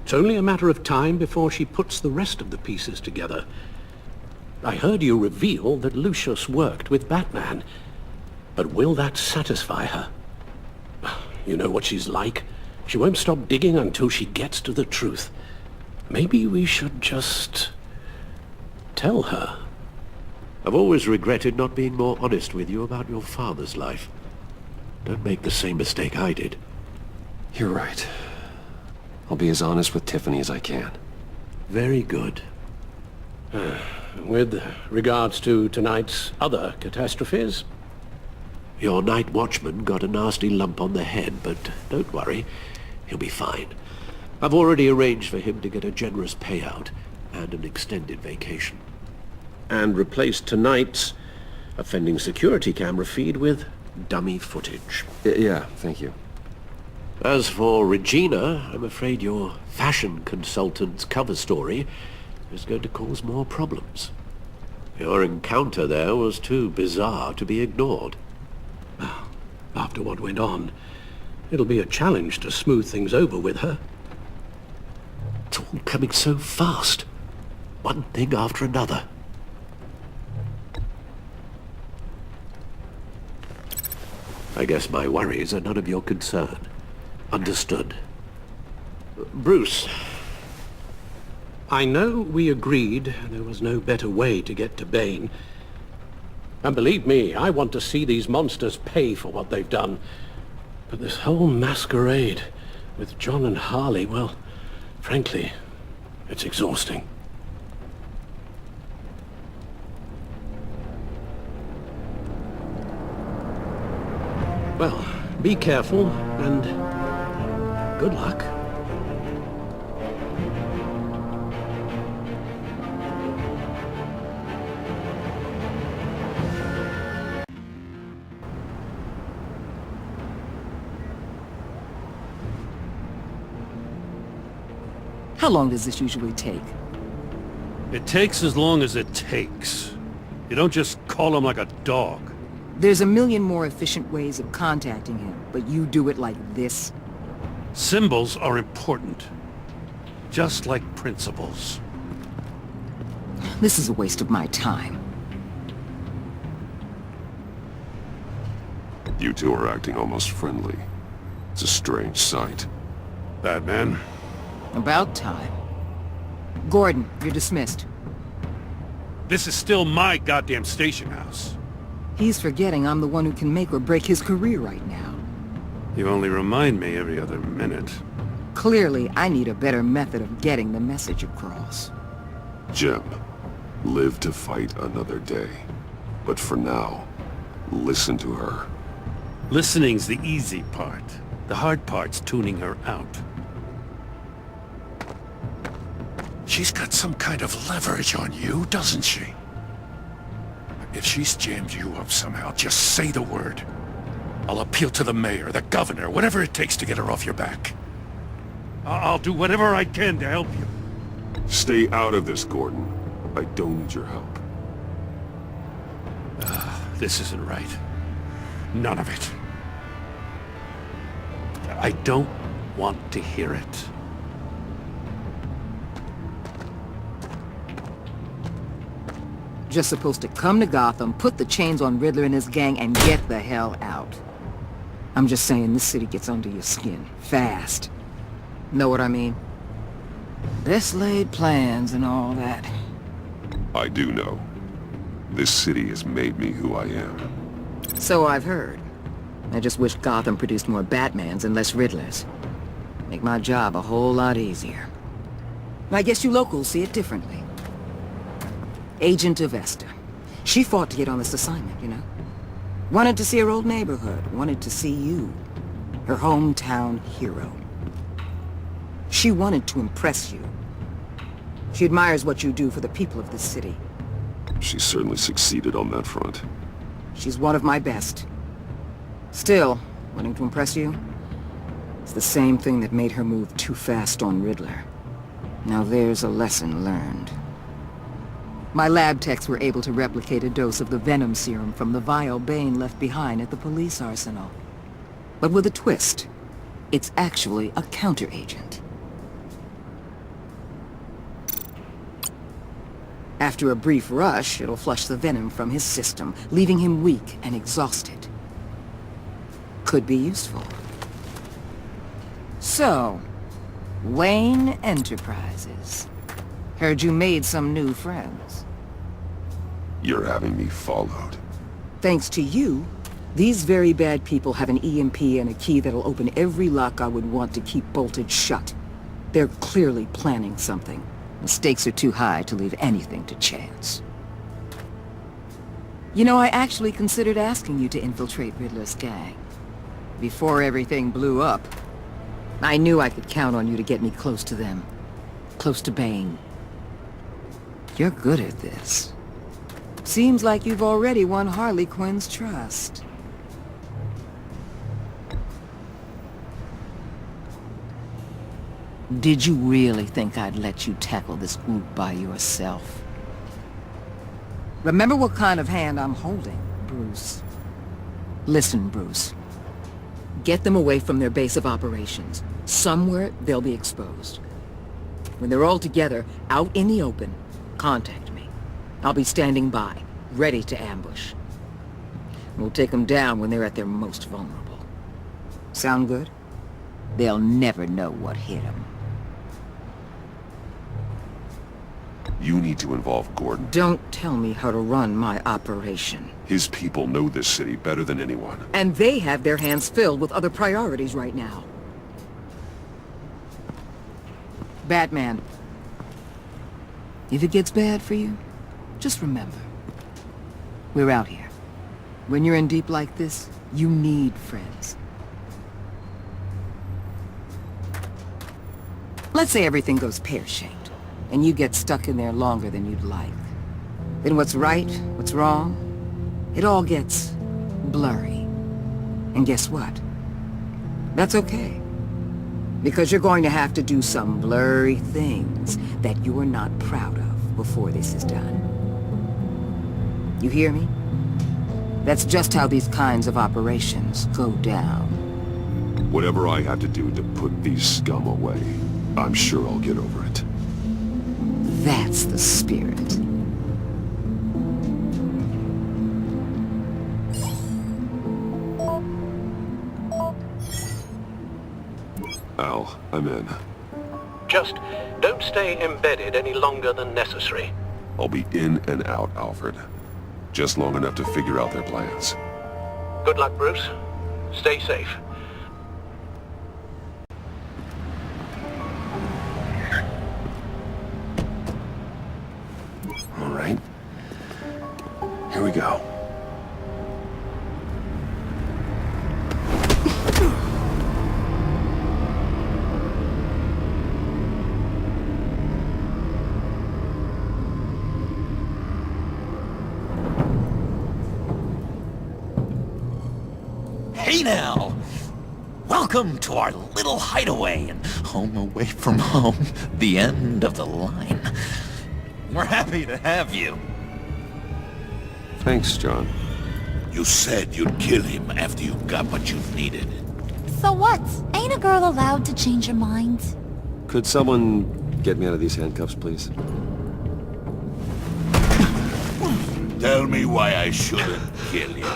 It's only a matter of time before she puts the rest of the pieces together. I heard you reveal that Lucius worked with Batman, but will that satisfy her? You know what she's like. She won't stop digging until she gets to the truth. Maybe we should just tell her. I've always regretted not being more honest with you about your father's life. Don't make the same mistake I did. You're right. I'll be as honest with Tiffany as I can. Very good. With regards to tonight's other catastrophes? Your night watchman got a nasty lump on the head, but don't worry. He'll be fine. I've already arranged for him to get a generous payout and an extended vacation. And replaced tonight's offending security camera feed with dummy footage. Yeah, thank you. As for Regina, I'm afraid your fashion consultant's cover story is going to cause more problems. Your encounter there was too bizarre to be ignored. Well, after what went on, it'll be a challenge to smooth things over with her. It's all coming so fast. One thing after another. I guess my worries are none of your concern. Understood. Bruce, I know we agreed there was no better way to get to Bane. And believe me, I want to see these monsters pay for what they've done. But this whole masquerade with John and Harley, well, frankly, it's exhausting. Well, be careful, and good luck. How long does this usually take? It takes as long as it takes. You don't just call him like a dog. There's a million more efficient ways of contacting him, but you do it like this? Symbols are important. Just like principles. This is a waste of my time. You two are acting almost friendly. It's a strange sight. Batman? About time. Gordon, you're dismissed. This is still my goddamn station house. He's forgetting I'm the one who can make or break his career right now. You only remind me every other minute. Clearly, I need a better method of getting the message across. Jim, live to fight another day. But for now, Listen to her. Listening's the easy part. The hard part's tuning her out. She's got some kind of leverage on you, doesn't she? If she's jammed you up somehow, just say the word. I'll appeal to the mayor, the governor, whatever it takes to get her off your back. I'll do whatever I can to help you. Stay out of this, Gordon. I don't need your help. This isn't right. None of it. I don't want to hear it. Just supposed to come to Gotham, put the chains on Riddler and his gang, and get the hell out. I'm just saying, this city gets under your skin. Fast. Know what I mean? Best laid plans and all that. I do know. This city has made me who I am. So I've heard. I just wish Gotham produced more Batmans and less Riddlers. Make my job a whole lot easier. I guess you locals see it differently. Agent Avesta. She fought to get on this assignment, you know? Wanted to see her old neighborhood. Wanted to see you. Her hometown hero. She wanted to impress you. She admires what you do for the people of this city. She certainly succeeded on that front. She's one of my best. Still, wanting to impress you? It's the same thing that made her move too fast on Riddler. Now there's a lesson learned. My lab techs were able to replicate a dose of the venom serum from the vial Bane left behind at the police arsenal. But with a twist. It's actually a counteragent. After a brief rush, it'll flush the venom from his system, leaving him weak and exhausted. Could be useful. So, Wayne Enterprises. Heard you made some new friends. You're having me followed. Thanks to you, these very bad people have an EMP and a key that'll open every lock I would want to keep bolted shut. They're clearly planning something. The stakes are too high to leave anything to chance. You know, I actually considered asking you to infiltrate Riddler's gang. Before everything blew up, I knew I could count on you to get me close to them. Close to Bane. You're good at this. Seems like you've already won Harley Quinn's trust. Did you really think I'd let you tackle this group by yourself? Remember what kind of hand I'm holding, Bruce. Listen, Bruce. Get them away from their base of operations. Somewhere they'll be exposed. When they're all together, out in the open, contact me. I'll be standing by, ready to ambush. We'll take them down when they're at their most vulnerable. Sound good? They'll never know what hit them. You need to involve Gordon. Don't tell me how to run my operation. His people know this city better than anyone. And they have their hands filled with other priorities right now. Batman. If it gets bad for you, just remember. We're out here. When you're in deep like this, you need friends. Let's say everything goes pear-shaped, and you get stuck in there longer than you'd like. Then what's right, what's wrong, it all gets blurry. And guess what? That's okay. Because you're going to have to do some blurry things that you're not proud of before this is done. You hear me? That's just how these kinds of operations go down. Whatever I have to do to put these scum away, I'm sure I'll get over it. That's the spirit. Al, I'm in. Just don't stay embedded any longer than necessary. I'll be in and out, Alfred. Just long enough to figure out their plans. Good luck, Bruce. Stay safe. All right. Here we go. Hey now! Welcome to our little hideaway and home away from home, the end of the line. We're happy to have you. Thanks, John. You said you'd kill him after you got what you needed. So what? Ain't a girl allowed to change her mind? Could someone get me out of these handcuffs, please? Tell me why I shouldn't kill you.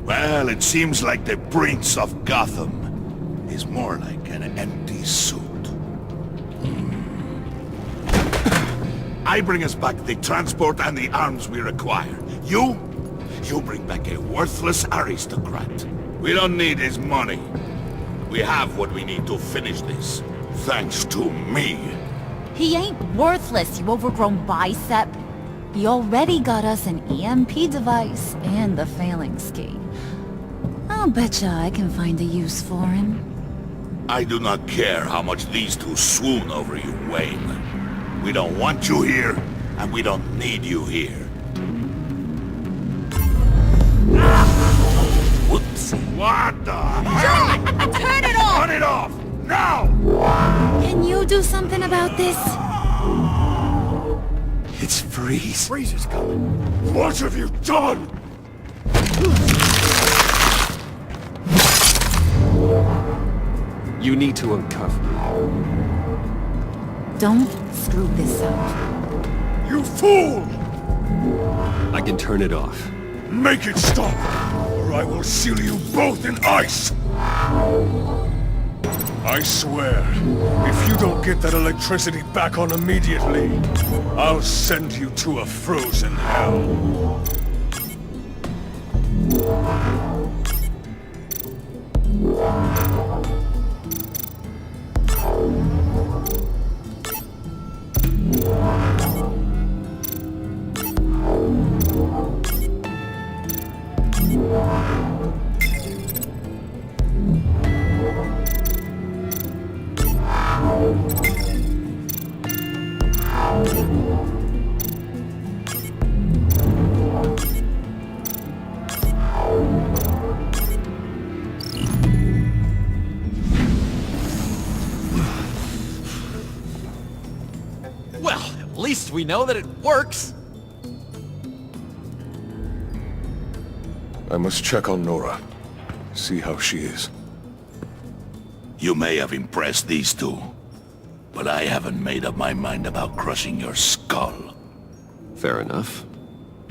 Well, it seems like the Prince of Gotham is more like an empty suit. I bring us back the transport and the arms we require. You bring back a worthless aristocrat. We don't need his money. We have what we need to finish this. Thanks to me. He ain't worthless, you overgrown bicep. He already got us an EMP device and the failing scheme. I'll betcha I can find a use for him. I do not care how much these two swoon over you, Wayne. We don't want you here, and we don't need you here. Whoops. What the hell? John! Turn it off! Turn it off! Now! Can you do something about this? It's Freeze. Freeze is coming. What have you done? You need to uncuff me. Don't screw this up. You fool! I can turn it off. Make it stop, or I will seal you both in ice! I swear, if you don't get that electricity back on immediately, I'll send you to a frozen hell. Well, at least we know that it works. I must check on Nora. See how she is. You may have impressed these two, but I haven't made up my mind about crushing your skull. Fair enough.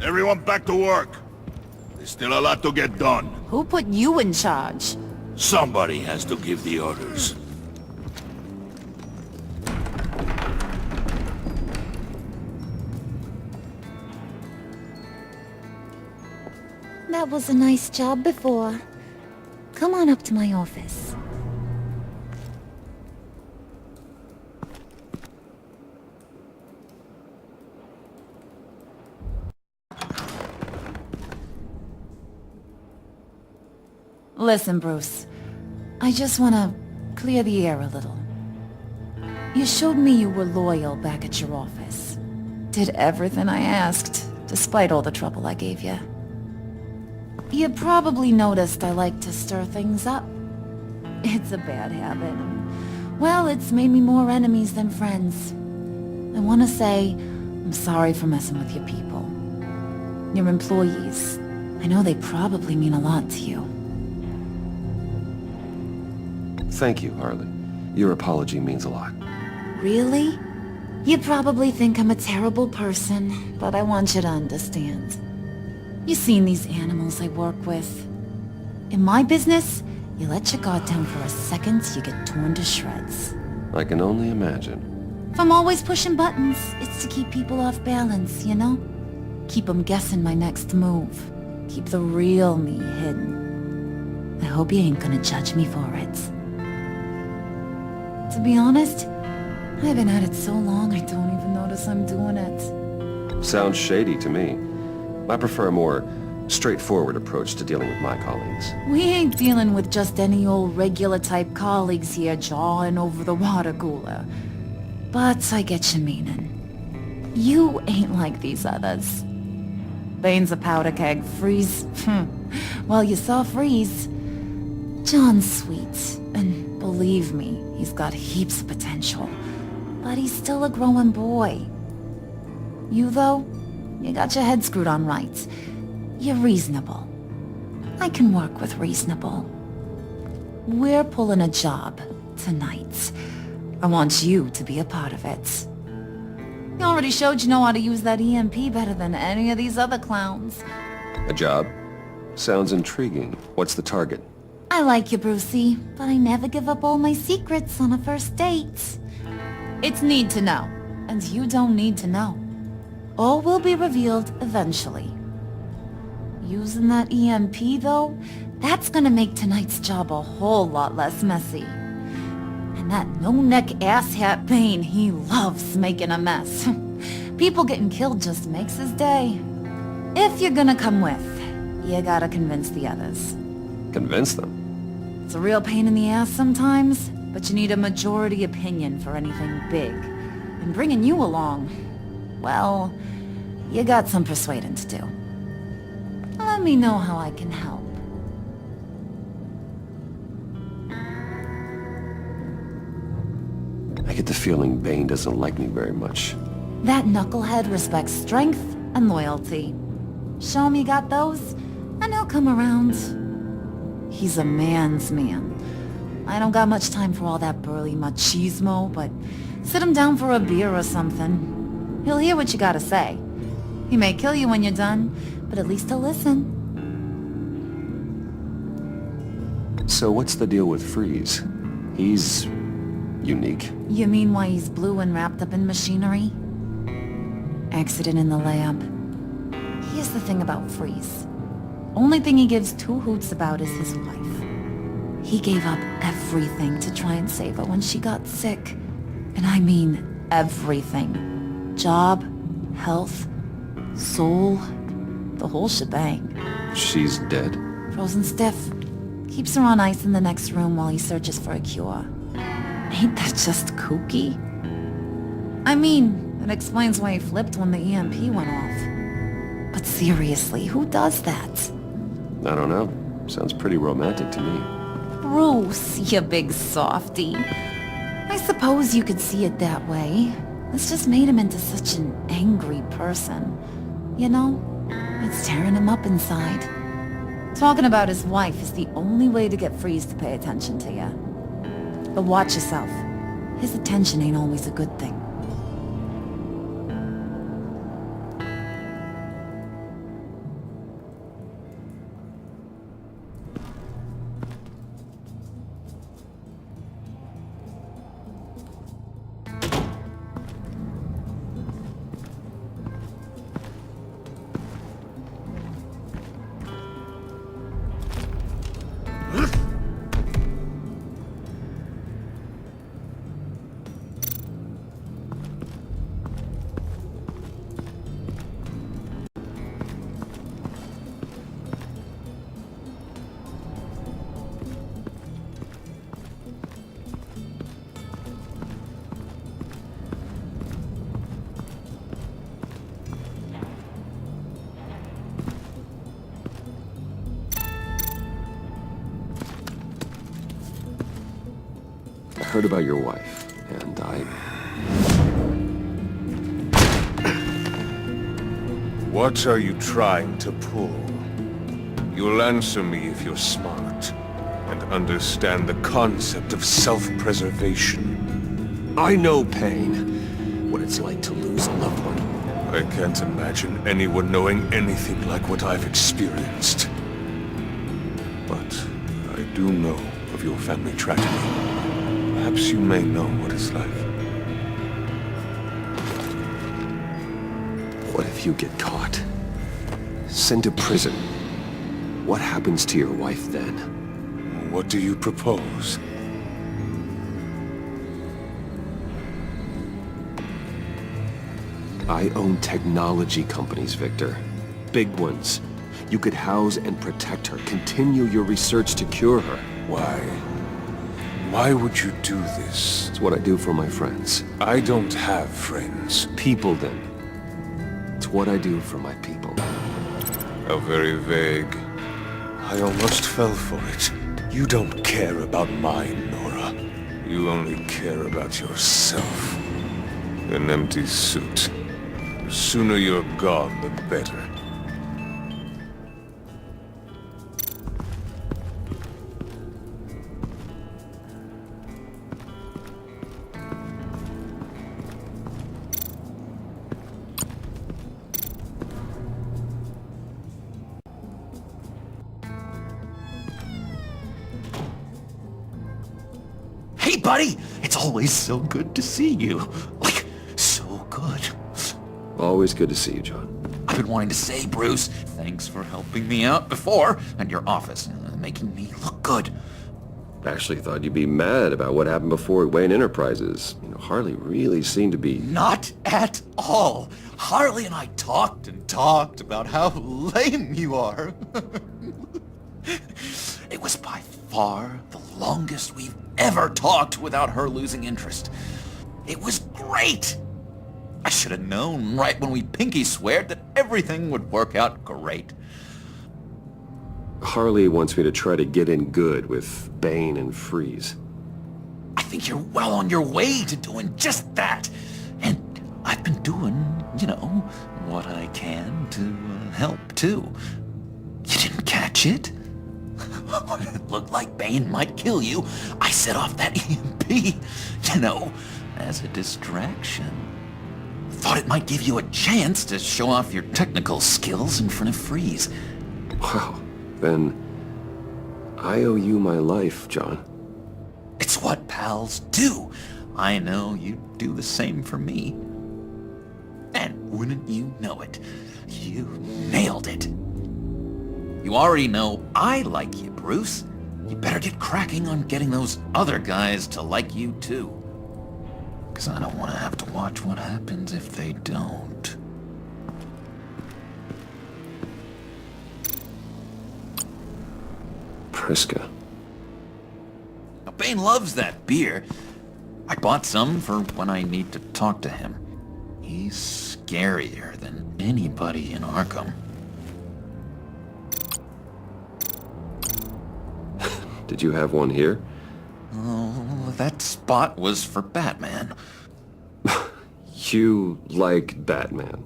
Everyone back to work. There's still a lot to get done. Who put you in charge? Somebody has to give the orders. That was a nice job before. Come on up to my office. Listen, Bruce. I just want to clear the air a little. You showed me you were loyal back at your office. Did everything I asked, despite all the trouble I gave you. You probably noticed I like to stir things up. It's a bad habit. Well, it's made me more enemies than friends. I want to say I'm sorry for messing with your people. Your employees. I know they probably mean a lot to you. Thank you, Harley. Your apology means a lot. Really? You probably think I'm a terrible person, but I want you to understand. You seen these animals I work with. In my business, you let your guard down for a second, you get torn to shreds. I can only imagine. If I'm always pushing buttons, it's to keep people off balance, you know? Keep them guessing my next move. Keep the real me hidden. I hope you ain't gonna judge me for it. To be honest, I've been at it so long I don't even notice I'm doing it. Sounds shady to me. I prefer a more straightforward approach to dealing with my colleagues. We ain't dealing with just any old regular type colleagues here jawing over the water cooler. But I get you meaning. You ain't like these others. Bane's a powder keg. Freeze. Well, you saw Freeze. John's sweet, and believe me, he's got heaps of potential. But he's still a growing boy. You, though, you got your head screwed on right. You're reasonable. I can work with reasonable. We're pulling a job tonight. I want you to be a part of it. You already showed you know how to use that EMP better than any of these other clowns. A job? Sounds intriguing. What's the target? I like you, Brucey, but I never give up all my secrets on a first date. It's need to know, and you don't need to know. All will be revealed eventually. Using that EMP, though, that's gonna make tonight's job a whole lot less messy. And that no-neck asshat Bane, he loves making a mess. People getting killed just makes his day. If you're gonna come with, you gotta convince the others. Convince them? It's a real pain in the ass sometimes, but you need a majority opinion for anything big. And bringing you along, well, you got some persuading to do. Let me know how I can help. I get the feeling Bane doesn't like me very much. That knucklehead respects strength and loyalty. Show him you got those, and he'll come around. He's a man's man. I don't got much time for all that burly machismo, but sit him down for a beer or something. He'll hear what you gotta say. He may kill you when you're done, but at least he'll listen. So what's the deal with Freeze? He's unique. You mean why he's blue and wrapped up in machinery? Accident in the lab. Here's the thing about Freeze. Only thing he gives two hoots about is his wife. He gave up everything to try and save her when she got sick. And I mean everything. Job, health, soul, the whole shebang. She's dead? Frozen stiff. Keeps her on ice in the next room while he searches for a cure. Ain't that just kooky? I mean, it explains why he flipped when the EMP went off. But seriously, who does that? I don't know. Sounds pretty romantic to me. Bruce, you big softy. I suppose you could see it that way. It's just made him into such an angry person. You know, it's tearing him up inside. Talking about his wife is the only way to get Freeze to pay attention to you. But watch yourself. His attention ain't always a good thing. I heard about your wife, and What are you trying to pull? You'll answer me if you're smart, and understand the concept of self-preservation. I know pain. What it's like to lose a loved one. I can't imagine anyone knowing anything like what I've experienced. But I do know of your family tragedy. Perhaps you may know what it's like. What if you get caught? Sent to prison? What happens to your wife then? What do you propose? I own technology companies, Victor. Big ones. You could house and protect her, continue your research to cure her. Why? Why would you do this? It's what I do for my friends. I don't have friends. People, then. It's what I do for my people. How very vague. I almost fell for it. You don't care about mine, Nora. You only care about yourself. An empty suit. The sooner you're gone, the better. Hey, buddy! It's always so good to see you. Like, so good. Always good to see you, John. I've been wanting to say, Bruce, thanks for helping me out before at your office, making me look good. Actually thought you'd be mad about what happened before at Wayne Enterprises. You know, Harley really seemed to be... Not at all. Harley and I talked and talked about how lame you are. It was by far the longest we've ever talked without her losing interest. It was great. I should have known right when we pinky sweared that everything would work out great. Harley wants me to try to get in good with Bane and Freeze. I think you're well on your way to doing just that. And I've been doing, you know, what I can to help too. You didn't catch it? It looked like Bane might kill you. I set off that EMP, you know, as a distraction. Thought it might give you a chance to show off your technical skills in front of Freeze. Wow, then I owe you my life, John. It's what pals do. I know you'd do the same for me. And wouldn't you know it, you nailed it. You already know I like you, Bruce. You better get cracking on getting those other guys to like you too. 'Cause I don't want to have to watch what happens if they don't. Priska. Now, Bane loves that beer. I bought some for when I need to talk to him. He's scarier than anybody in Arkham. Did you have one here? Oh, that spot was for Batman. You like Batman.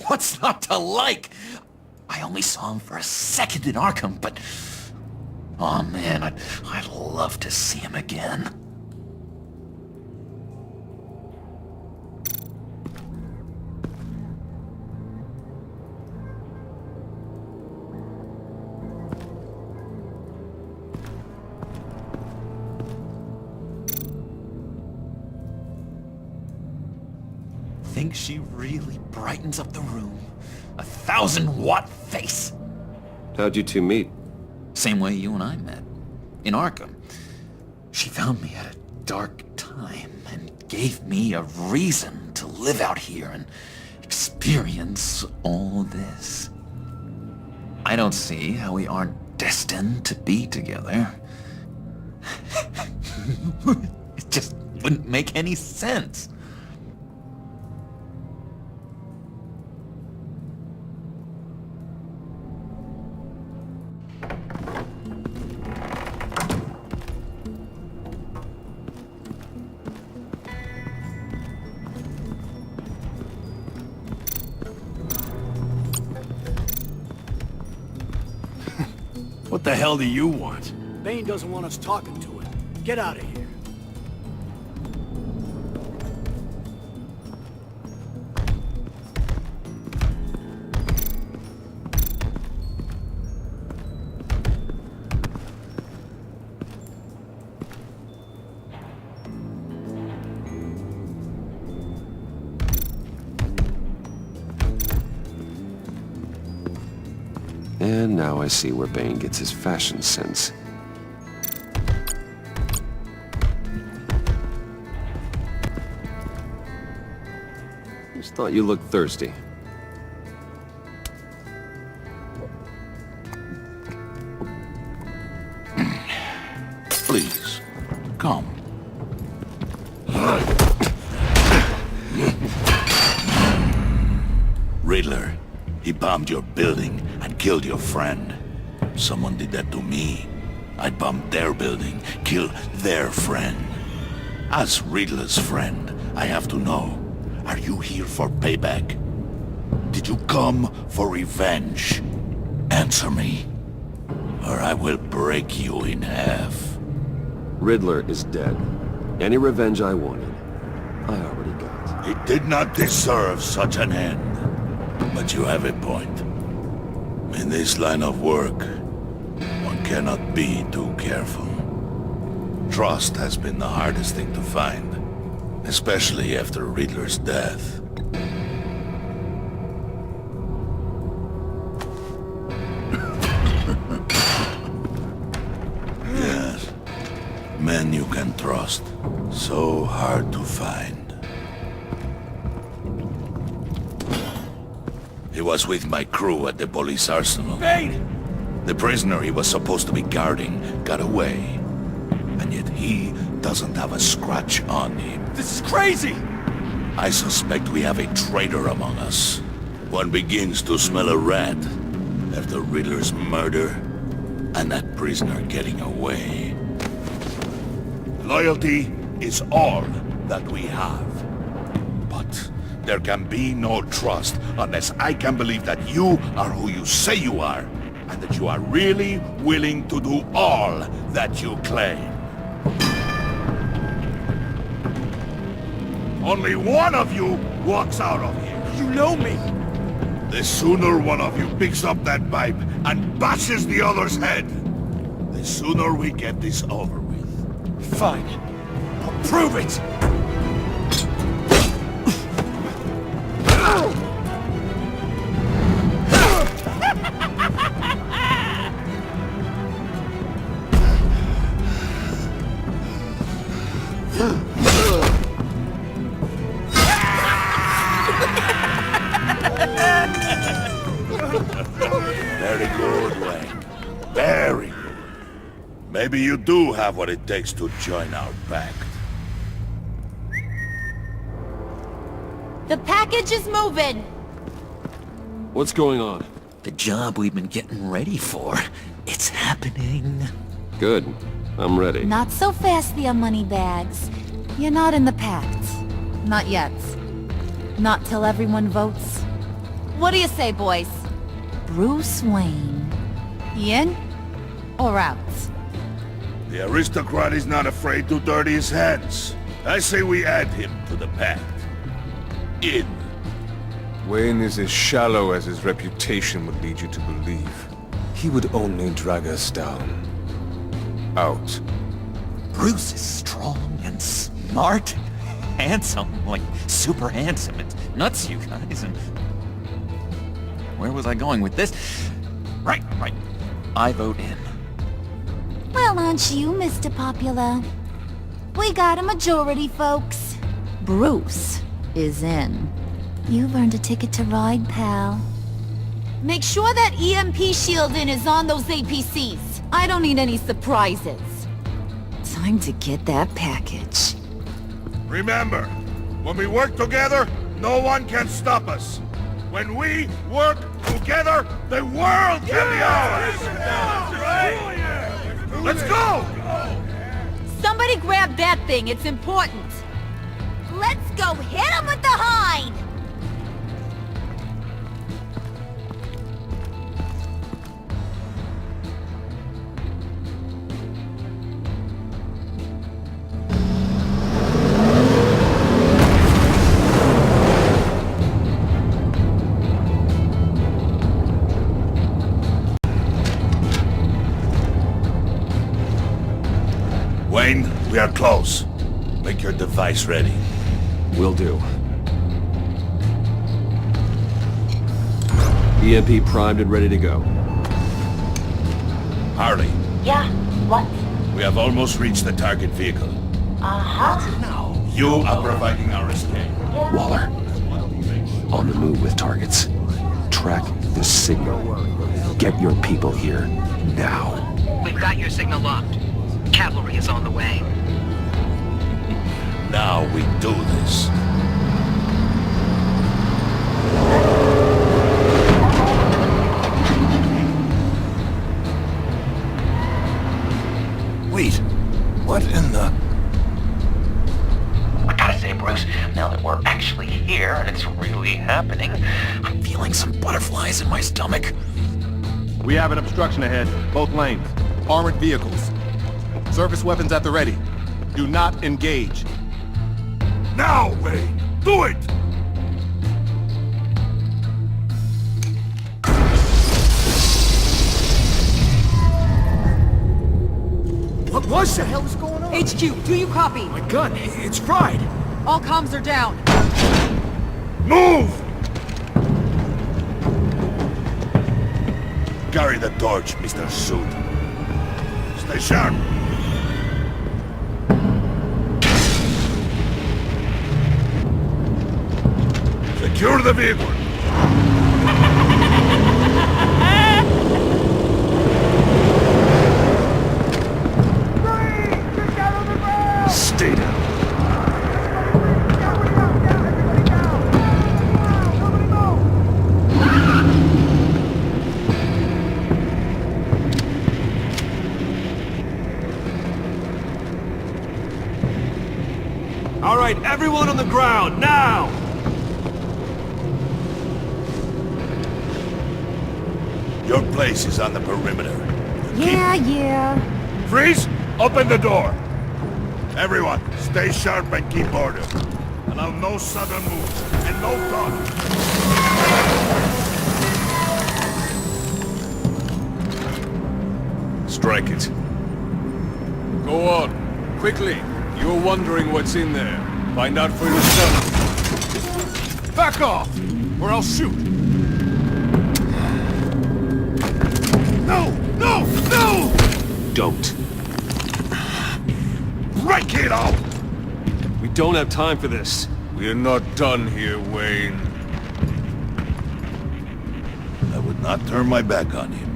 What's not to like? I only saw him for a second in Arkham, but... Oh man, I'd love to see him again. Think she really brightens up the room. 1,000-watt face. How'd you two meet? Same way you and I met. In Arkham. She found me at a dark time and gave me a reason to live out here and experience all this. I don't see how we aren't destined to be together. It just wouldn't make any sense. What the hell do you want? Bane doesn't want us talking to him. Get out of here. And now I see where Bane gets his fashion sense. Just thought you looked thirsty. Please, bombed your building and killed your friend. Someone did that to me. I'd bomb their building, kill their friend. As Riddler's friend, I have to know, are you here for payback? Did you come for revenge? Answer me, or I will break you in half. Riddler is dead. Any revenge I wanted, I already got. He did not deserve such an end. But you have a point. In this line of work, one cannot be too careful. Trust has been the hardest thing to find, especially after Riddler's death. Yes, men you can trust. So hard to find. He was with my crew at the police arsenal. Bane! The prisoner he was supposed to be guarding got away. And yet he doesn't have a scratch on him. This is crazy! I suspect we have a traitor among us. One begins to smell a rat after Riddler's murder and that prisoner getting away. Loyalty is all that we have. But there can be no trust unless I can believe that you are who you say you are, and that you are really willing to do all that you claim. Only one of you walks out of here. You know me! The sooner one of you picks up that pipe and bashes the other's head, the sooner we get this over with. Fine. I'll prove it! Very good, Wayne. Very good. Maybe you do have what it takes to join our pact. The package is moving! What's going on? The job we've been getting ready for. It's happening. Good. I'm ready. Not so fast, the Moneybags. You're not in the pact. Not yet. Not till everyone votes. What do you say, boys? Bruce Wayne. In or out? The aristocrat is not afraid to dirty his hands. I say we add him to the pact. In. Wayne is as shallow as his reputation would lead you to believe. He would only drag us down. Out. Bruce is strong and smart, handsome, like super handsome. It's nuts, you guys, and... Where was I going with this? Right. I vote in. Well, aren't you, Mr. Popular? We got a majority, folks. Bruce is in. You've earned a ticket to ride, pal. Make sure that EMP shielding is on those APCs. I don't need any surprises. Time to get that package. Remember, when we work together, no one can stop us. When we work together, the world can be ours! Let's go! Somebody grab that thing, it's important. Let's go hit him with the hind! Wayne, we are close. Make your device ready. Will do. EMP primed and ready to go. Harley. Yeah, what? We have almost reached the target vehicle. Uh-huh. Now, you are providing our escape. Waller. On the move with targets. Track the signal. Get your people here, now. We've got your signal locked. Cavalry is on the way. Now we do this. Now that we're actually here and it's really happening, I'm feeling some butterflies in my stomach. We have an obstruction ahead, both lanes. Armored vehicles. Surface weapons at the ready. Do not engage. Now, Wayne! Do it! What was that? What the hell is going on? HQ, do you copy? My gun, it's fried. All comms are down. Move! Carry the torch, Mr. Suit. Stay sharp. Secure the vehicle. Stay down. All right, everyone on the ground, now! Your place is on the perimeter. Yeah. Freeze! Open the door! Everyone, stay sharp and keep order. Allow no sudden moves, and no talk. Strike it. Go on. Quickly. You're wondering what's in there. Find out for yourself. Back off, or I'll shoot. No! No! No! Don't. Break it out! We don't have time for this. We're not done here, Wayne. I would not turn my back on him.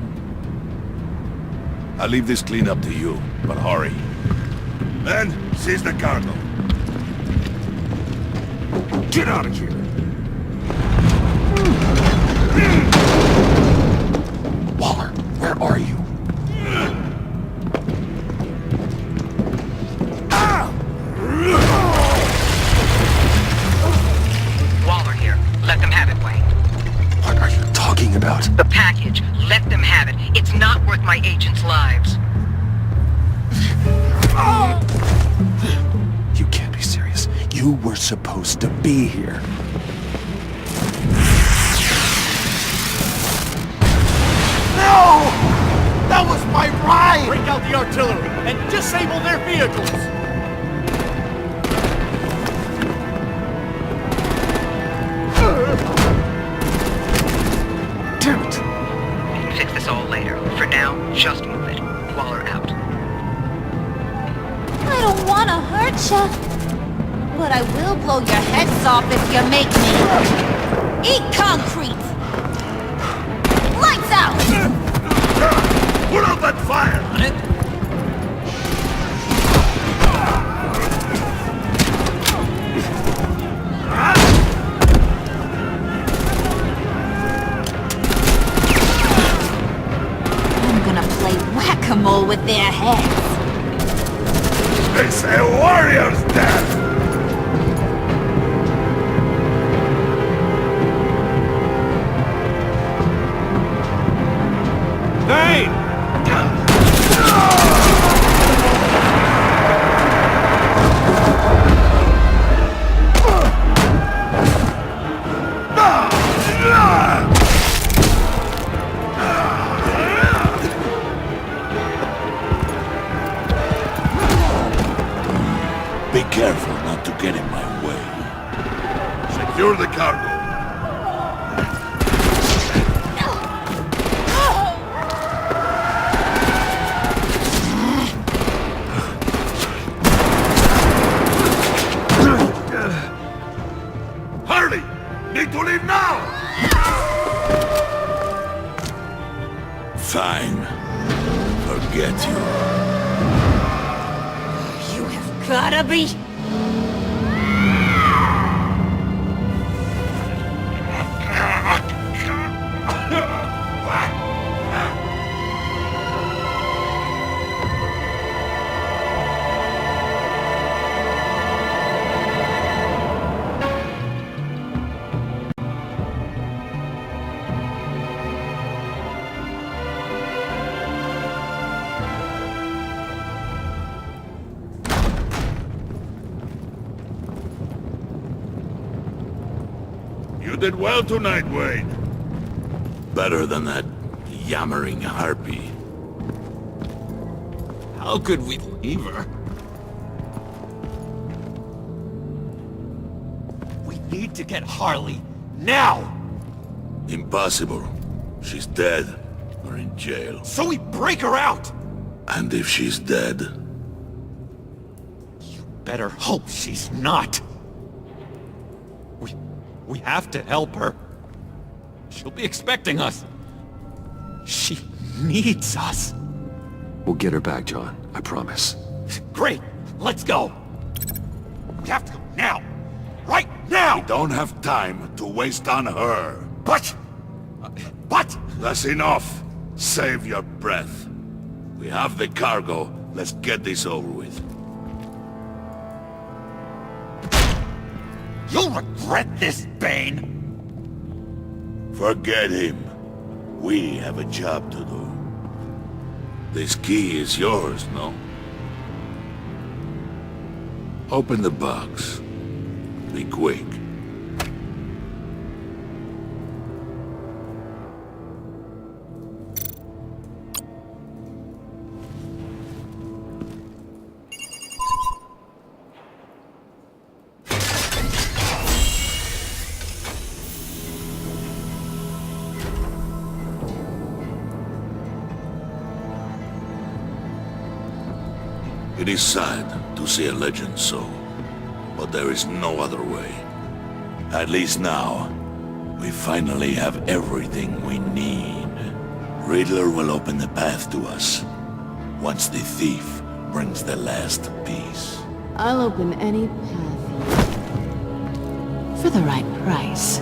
I'll leave this clean up to you, but hurry. Men, seize the cargo. Get out of here! Waller, where are you? Waller here. Let them have it, Wayne. What are you talking about? The package. Let them have it. It's not worth my agents' lives. You can't be serious. You were supposed to be here. No! That was my ride! Break out the artillery and disable their vehicles! Damn it! We can fix this all later. For now, just move it. Waller out. I don't want to hurt ya. But I will blow your heads off if you make me. Eat concrete! Lights out! Put out that fire! On it. I'm gonna play whack-a-mole with their heads. It's a warrior's death! Hey! Be careful not to get in my way. Secure the cargo. Hurry! Need to leave now! Fine. Forget you. You have gotta be... You did well tonight, Wayne. Better than that yammering harpy. How could we leave her? We need to get Harley, now! Impossible. She's dead, or in jail. So we break her out! And if she's dead... Better hope she's not. We have to help her. She'll be expecting us. She needs us. We'll get her back, John. I promise. Great. Let's go. We have to go now. Right now! We don't have time to waste on her. But... That's enough. Save your breath. We have the cargo. Let's get this over with. You'll regret this, Bane! Forget him. We have a job to do. This key is yours, no? Open the box. Be quick. It is sad to see a legend so, but there is no other way. At least now, we finally have everything we need. Riddler will open the path to us, once the thief brings the last piece. I'll open any path for the right price.